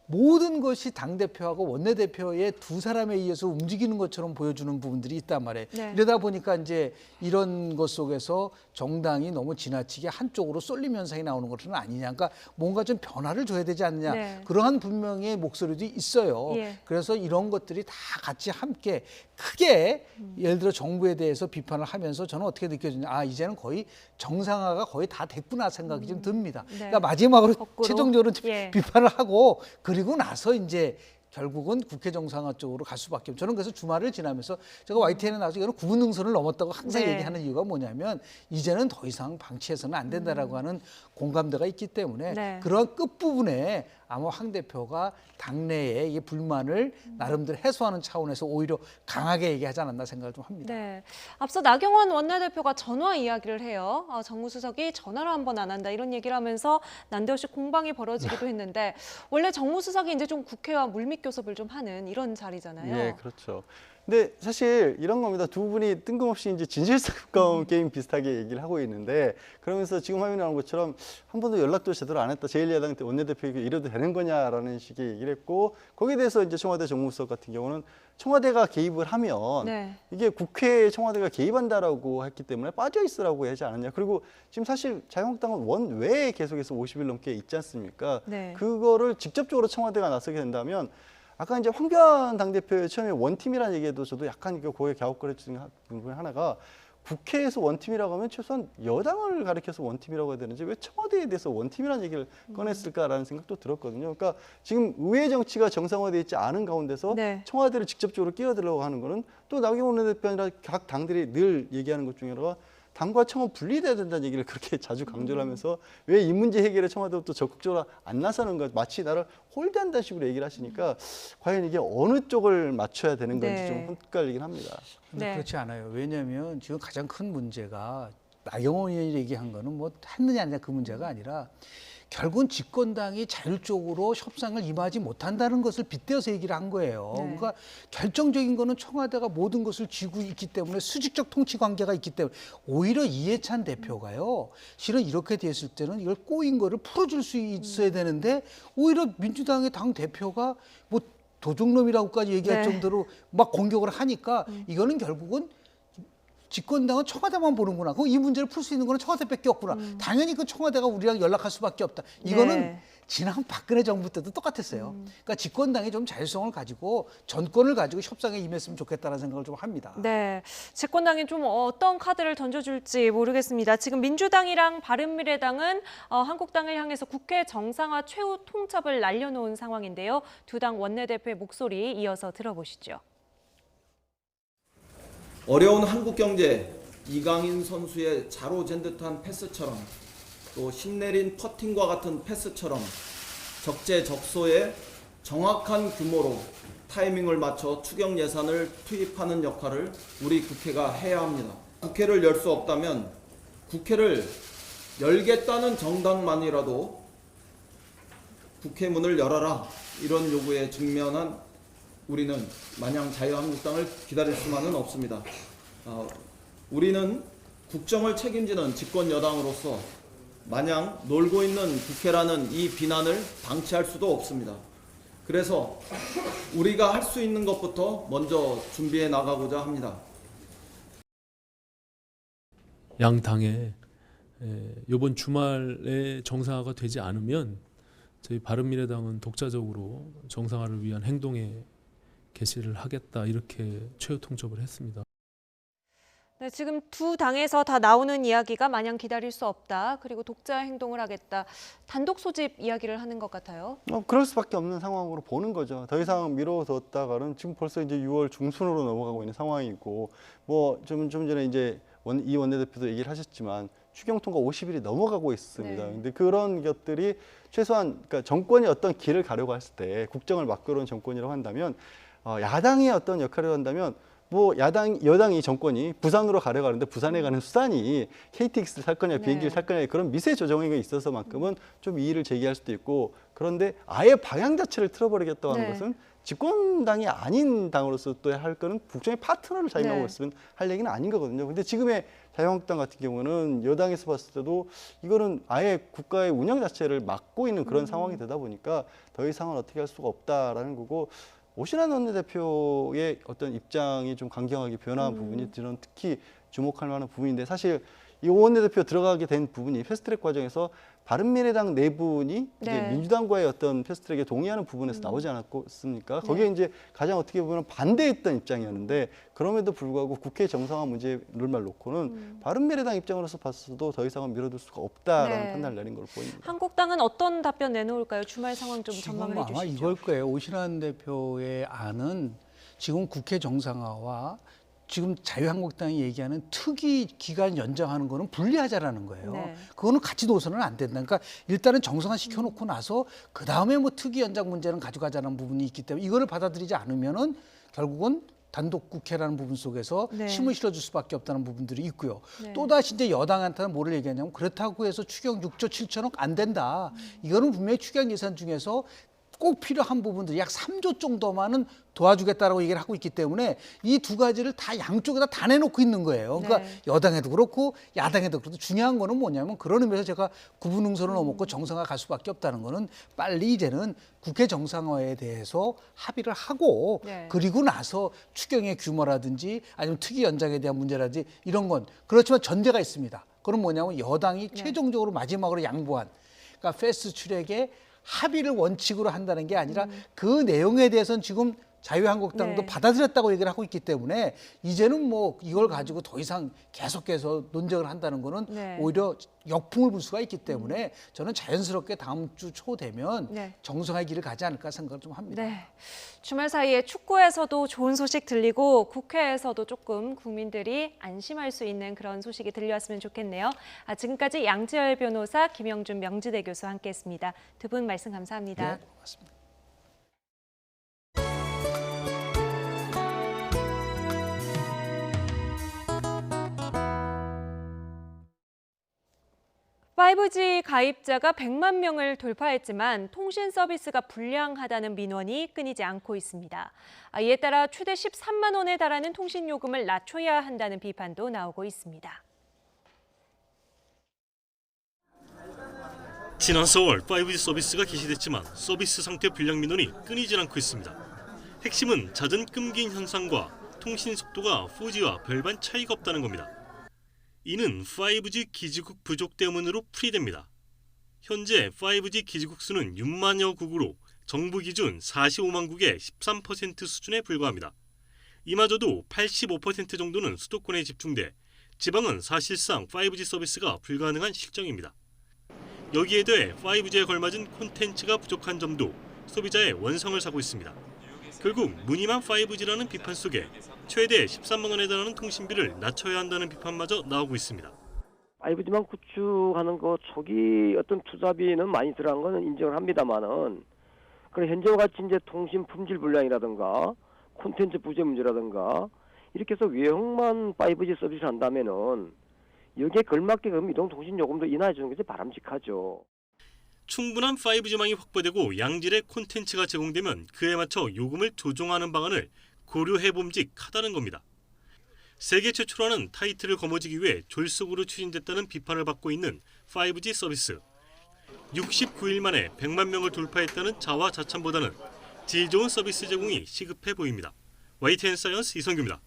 모든 것이 당대표하고 원내대표의 두 사람에 의해서 움직이는 것처럼 보여주는 부분들이 있단 말이에요. 이러다 보니까 이제 이런 것 속에서 정당이 너무 지나치게 한쪽으로 쏠림 현상이 나오는 것은 아니냐. 그러니까 뭔가 좀 변화를 줘야 되지 않느냐. 그러한 분명히 목소리도 있어요. 그래서 이런 것들이 다 같이 함께 크게 예를 들어 정부에 대해서 비판을 하면서 저는 어떻게 느껴지냐. 이제는 거의 정상화가 거의 다 됐구나 생각이 좀 듭니다. 그러니까 마지막으로 최종적으로 비판을 하고 그리고 나서 이제 결국은 국회 정상화 쪽으로 갈 수밖에 없죠. 저는 그래서 주말을 지나면서 제가 YTN에 나와서 이거는 구분능선을 넘었다고 항상 얘기하는 이유가 뭐냐면, 이제는 더 이상 방치해서는 안 된다라고 하는 공감대가 있기 때문에 그러한 끝부분에 아마 황 대표가 당내에 이 불만을 나름대로 해소하는 차원에서 오히려 강하게 얘기하지 않았나 생각을 좀 합니다. 네. 앞서 나경원 원내대표가 전화 이야기를 해요. 정무수석이 전화를 한 번 안 한다 이런 얘기를 하면서 난데없이 공방이 벌어지기도 했는데 원래 정무수석이 이제 좀 국회와 물밑 교섭을 좀 하는 이런 자리잖아요. 네, 그렇죠. 근데 사실 이런 겁니다. 두 분이 뜬금없이 이제 진실사건 게임 비슷하게 얘기를 하고 있는데 그러면서 지금 화면에 나온 것처럼 한 번도 연락도 제대로 안 했다. 제1야당 때 원내대표에게 이래도 되는 거냐라는 식의 얘기를 했고 거기에 대해서 이제 청와대 정무수석 같은 경우는 청와대가 개입을 하면 네. 이게 국회에 청와대가 개입한다라고 했기 때문에 빠져 있으라고 하지 않았냐. 그리고 지금 사실 자유한국당은 원외에 계속해서 50일 넘게 있지 않습니까? 네. 그거를 직접적으로 청와대가 나서게 된다면 아까 이제 황교안 당대표의 처음에 원팀이라는 얘기에도 저도 약간 고개 갸웃거렸던 부분 하나가 국회에서 원팀이라고 하면 최소한 여당을 가리켜서 원팀이라고 해야 되는지 왜 청와대에 대해서 원팀이라는 얘기를 꺼냈을까라는 생각도 들었거든요. 그러니까 지금 의회 정치가 정상화되어 있지 않은 가운데서 네. 청와대를 직접적으로 끼어들려고 하는 거는 또 나경원 원내대표 아니라 각 당들이 늘 얘기하는 것 중에 하나가 당과 청은 분리돼야 된다는 얘기를 그렇게 자주 강조를 하면서 왜 이 문제 해결에 청와대도 또 적극적으로 안 나서는 것 마치 나를 홀대한다는 식으로 얘기를 하시니까 과연 이게 어느 쪽을 맞춰야 되는 건지 네. 좀 헷갈리긴 합니다. 근데 네. 그렇지 않아요. 왜냐하면 지금 가장 큰 문제가 나경원 의원이 얘기한 거는 뭐 했느냐 안 했느냐 그 문제가 아니라 결국은 집권당이 자율적으로 협상을 임하지 못한다는 것을 빗대어서 얘기를 한 거예요. 네. 그러니까 결정적인 거는 청와대가 모든 것을 쥐고 있기 때문에 수직적 통치 관계가 있기 때문에 오히려 이해찬 대표가요. 실은 이렇게 됐을 때는 이걸 꼬인 거를 풀어줄 수 있어야 되는데 오히려 민주당의 당 대표가 뭐 도둑놈이라고까지 얘기할 네. 정도로 막 공격을 하니까 이거는 결국은 집권당은 청와대만 보는구나. 그럼 이 문제를 풀 수 있는 거는 청와대밖에 없구나. 당연히 그 청와대가 우리랑 연락할 수밖에 없다. 이거는 네. 지난 박근혜 정부 때도 똑같았어요. 그러니까 집권당이 좀 자율성을 가지고 전권을 가지고 협상에 임했으면 좋겠다는 생각을 좀 합니다. 네, 집권당이 좀 어떤 카드를 던져줄지 모르겠습니다. 지금 민주당이랑 바른미래당은 한국당을 향해서 국회 정상화 최후 통첩을 날려놓은 상황인데요. 두 당 원내대표의 목소리 이어서 들어보시죠. 어려운 한국 경제, 이강인 선수의 자로잰 듯한 패스처럼 또 신내린 퍼팅과 같은 패스처럼 적재적소에 정확한 규모로 타이밍을 맞춰 추경 예산을 투입하는 역할을 우리 국회가 해야 합니다. 국회를 열 수 없다면 국회를 열겠다는 정당만이라도 국회 문을 열어라 이런 요구에 직면한 우리는 마냥 자유한국당을 기다릴 수만은 없습니다. 우리는 국정을 책임지는 집권 여당으로서 마냥 놀고 있는 국회라는 이 비난을 방치할 수도 없습니다. 그래서 우리가 할 수 있는 것부터 먼저 준비해 나가고자 합니다. 양 당에 이번 주말에 정상화가 되지 않으면 저희 바른미래당은 독자적으로 정상화를 위한 행동에 개시를 하겠다 이렇게 최후 통첩을 했습니다. 네, 지금 두 당에서 다 나오는 이야기가 마냥 기다릴 수 없다. 그리고 독자 행동을 하겠다. 단독 소집 이야기를 하는 것 같아요. 그럴 수밖에 없는 상황으로 보는 거죠. 더 이상 미뤄뒀다가는 지금 벌써 이제 6월 중순으로 넘어가고 있는 상황이고 뭐 좀 전에 이제 이 원내대표도 얘기를 하셨지만 추경 통과 50일이 넘어가고 있습니다. 네. 근데 그런 것들이 최소한 그러니까 정권이 어떤 길을 가려고 했을 때 국정을 막으려는 정권이라고 한다면 야당의 어떤 역할을 한다면 뭐 여당이 정권이 부산으로 가려고 하는데 부산에 가는 수단이 KTX를 살 거냐 비행기를 살 거냐 그런 미세 조정에 있어서만큼은 좀 이의를 제기할 수도 있고 그런데 아예 방향 자체를 틀어버리겠다고 하는 것은 집권당이 아닌 당으로서 또 할 거는 국정의 파트너를 자임하고 있으면 할 얘기는 아닌 거거든요. 근데 지금의 자유한국당 같은 경우는 여당에서 봤을 때도 이거는 아예 국가의 운영 자체를 막고 있는 그런 상황이 되다 보니까 더 이상은 어떻게 할 수가 없다라는 거고 오신환 원내대표의 어떤 입장이 좀 강경하게 변화한 부분이 저는 특히 주목할 만한 부분인데 사실 이 원내대표 들어가게 된 부분이 패스트트랙 과정에서 바른미래당 네 분이 이제 민주당과의 어떤 패스트트랙에 동의하는 부분에서 나오지 않았습니까? 거기에 이제 가장 어떻게 보면 반대했던 입장이었는데 그럼에도 불구하고 국회 정상화 문제를 놓고는 바른미래당 입장으로서 봤어도 더 이상은 밀어둘 수가 없다라는 판단을 내린 걸로 보입니다. 한국당은 어떤 답변 내놓을까요? 주말 상황 좀 전망을 해주시죠. 아마 이걸 거예요. 오신환 대표의 안은 지금 국회 정상화와 지금 자유한국당이 얘기하는 특위 기간 연장하는 거는 불리하자라는 거예요. 네. 그거는 같이 둬서는 안 된다. 그러니까 일단은 정상화 시켜놓고 나서 그 다음에 뭐 특위 연장 문제는 가져가자는 부분이 있기 때문에 이거를 받아들이지 않으면은 결국은 단독 국회라는 부분 속에서 네. 힘을 실어줄 수밖에 없다는 부분들이 있고요. 네. 또다시 이제 여당한테는 뭐를 얘기하냐면 그렇다고 해서 추경 6조 7천억 안 된다. 이거는 분명히 추경 예산 중에서 꼭 필요한 부분들 약 3조 정도만은 도와주겠다라고 얘기를 하고 있기 때문에 이 두 가지를 다 양쪽에다 다 내놓고 있는 거예요. 그러니까 네. 여당에도 그렇고 야당에도 그렇고 중요한 거는 뭐냐면 그런 의미에서 제가 구분응선을 넘었고 정상화 갈 수밖에 없다는 거는 빨리 이제는 국회 정상화에 대해서 합의를 하고 네. 그리고 나서 추경의 규모라든지 아니면 특위 연장에 대한 문제라든지 이런 건 그렇지만 전제가 있습니다. 그건 뭐냐면 여당이 최종적으로 마지막으로 양보한 그러니까 패스트 트랙에 합의를 원칙으로 한다는 게 아니라 그 내용에 대해서는 지금 자유한국당도 네. 받아들였다고 얘기를 하고 있기 때문에 이제는 뭐 이걸 가지고 더 이상 계속해서 논쟁을 한다는 거는 네. 오히려 역풍을 불 수가 있기 때문에 저는 자연스럽게 다음 주 초 되면 네. 정상의 길을 가지 않을까 생각을 좀 합니다. 네. 주말 사이에 축구에서도 좋은 소식 들리고 국회에서도 조금 국민들이 안심할 수 있는 그런 소식이 들려왔으면 좋겠네요. 지금까지 양지열 변호사, 김영준 명지대 교수와 함께했습니다. 두 분 말씀 감사합니다. 네, 고맙습니다. (5G) 가입자가 100만 명을 돌파했지만 통신 서비스가 불량하다는 민원이 끊이지 않고 있습니다. 이에 따라 최대 13만 원에 달하는 통신 요금을 낮춰야 한다는 비판도 나오고 있습니다. 지난 4월 5G 서비스가 개시됐지만 서비스 상태 불량 민원이 끊이질 않고 있습니다. 핵심은 잦은 끊긴 현상과 통신 속도가 4G와 별반 차이가 없다는 겁니다. 이는 5G 기지국 부족 때문으로 풀이됩니다. 현재 5G 기지국 수는 6만여 국으로 정부 기준 45만 국의 13% 수준에 불과합니다. 이마저도 85% 정도는 수도권에 집중돼 지방은 사실상 5G 서비스가 불가능한 실정입니다. 여기에 더해 5G에 걸맞은 콘텐츠가 부족한 점도 소비자의 원성을 사고 있습니다. 결국 무늬만 5G라는 비판 속에 최대 13만 원에 달하는 통신비를 낮춰야 한다는 비판마저 나오고 있습니다. 5G만 구축하는 거 초기 어떤 투자비는 많이 들어간 거는 인정을 합니다만은 그런 현재와 같이 이제 통신 품질 불량이라든가 콘텐츠 부재 문제라든가 이렇게 해서 외형만 5G 서비스를 한다면은 여기에 걸맞게 그럼 이동통신 요금도 인하해 주는 것이 바람직하죠. 충분한 5G망이 확보되고 양질의 콘텐츠가 제공되면 그에 맞춰 요금을 조정하는 방안을 고려해봄직하다는 겁니다. 세계 최초라는 타이틀을 거머쥐기 위해 졸속으로 추진됐다는 비판을 받고 있는 5G 서비스. 69일 만에 100만 명을 돌파했다는 자화자찬보다는 질 좋은 서비스 제공이 시급해 보입니다. YTN 사이언스 이성규입니다.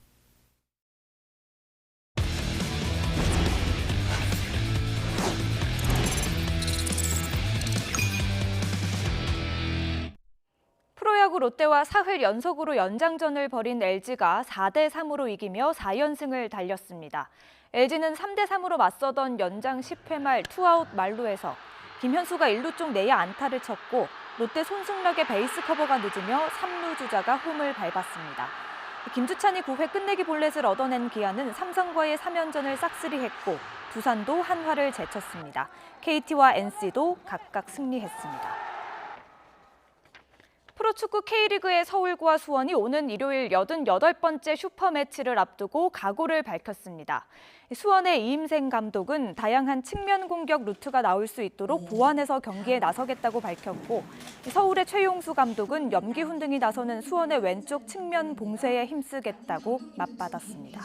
프로야구 롯데와 사흘 연속으로 연장전을 벌인 LG가 4대3으로 이기며 4연승을 달렸습니다. LG는 3대3으로 맞서던 연장 10회 말 투아웃 만루에서 김현수가 1루 쪽 내야 안타를 쳤고 롯데 손승락의 베이스 커버가 늦으며 3루 주자가 홈을 밟았습니다. 김주찬이 9회 끝내기 볼넷을 얻어낸 기아는 삼성과의 3연전을 싹쓸이했고 두산도 한화를 제쳤습니다. KT와 NC도 각각 승리했습니다. 프로축구 K리그의 서울과 수원이 오는 일요일 88번째 슈퍼매치를 앞두고 각오를 밝혔습니다. 수원의 이임생 감독은 다양한 측면 공격 루트가 나올 수 있도록 보완해서 경기에 나서겠다고 밝혔고 서울의 최용수 감독은 염기훈 등이 나서는 수원의 왼쪽 측면 봉쇄에 힘쓰겠다고 맞받았습니다.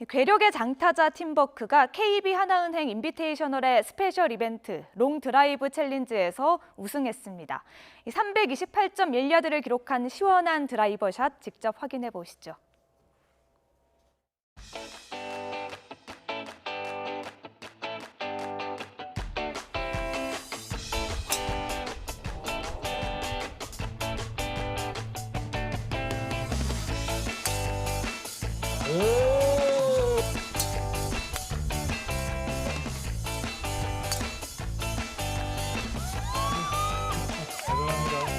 괴력의 장타자 팀버크가 KB 하나은행 인비테이셔널의 스페셜 이벤트 롱 드라이브 챌린지에서 우승했습니다. 328.1야드를 기록한 시원한 드라이버샷 직접 확인해 보시죠.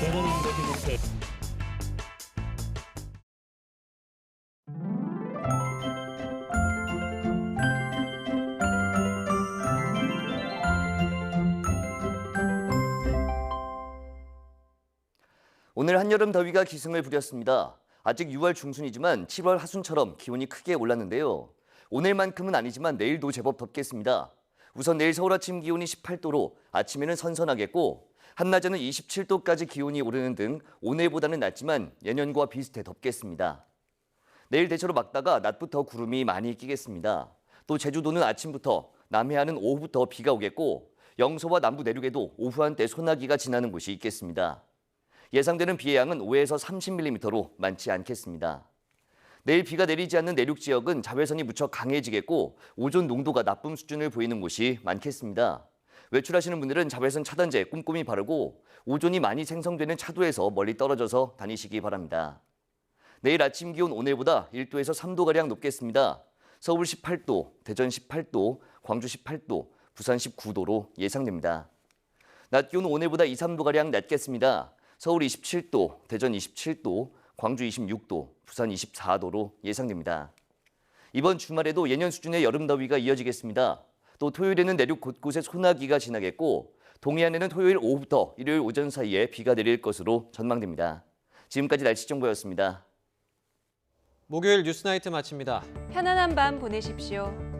대단합니다. 대단합니다. 오늘 한여름 더위가 기승을 부렸습니다. 아직 6월 중순이지만 7월 하순처럼 기온이 크게 올랐는데요. 오늘만큼은 아니지만 내일도 제법 덥겠습니다. 우선 내일 서울 아침 기온이 18도로 아침에는 선선하겠고 한낮에는 27도까지 기온이 오르는 등 오늘보다는 낮지만 예년과 비슷해 덥겠습니다. 내일 대체로 맑다가 낮부터 구름이 많이 끼겠습니다. 또 제주도는 아침부터, 남해안은 오후부터 비가 오겠고 영서와 남부 내륙에도 오후 한때 소나기가 지나는 곳이 있겠습니다. 예상되는 비의 양은 5에서 30mm로 많지 않겠습니다. 내일 비가 내리지 않는 내륙 지역은 자외선이 무척 강해지겠고 오존 농도가 나쁨 수준을 보이는 곳이 많겠습니다. 외출하시는 분들은 자외선 차단제 꼼꼼히 바르고 오존이 많이 생성되는 차도에서 멀리 떨어져서 다니시기 바랍니다. 내일 아침 기온 오늘보다 1도에서 3도가량 높겠습니다. 서울 18도, 대전 18도, 광주 18도, 부산 19도로 예상됩니다. 낮 기온은 오늘보다 2, 3도가량 낮겠습니다. 서울 27도, 대전 27도, 광주 26도, 부산 24도로 예상됩니다. 이번 주말에도 예년 수준의 여름 더위가 이어지겠습니다. 또 토요일에는 내륙 곳곳에 소나기가 지나겠고 동해안에는 토요일 오후부터 일요일 오전 사이에 비가 내릴 것으로 전망됩니다. 지금까지 날씨 정보였습니다. 목요일 뉴스나이트 마칩니다. 편안한 밤 보내십시오.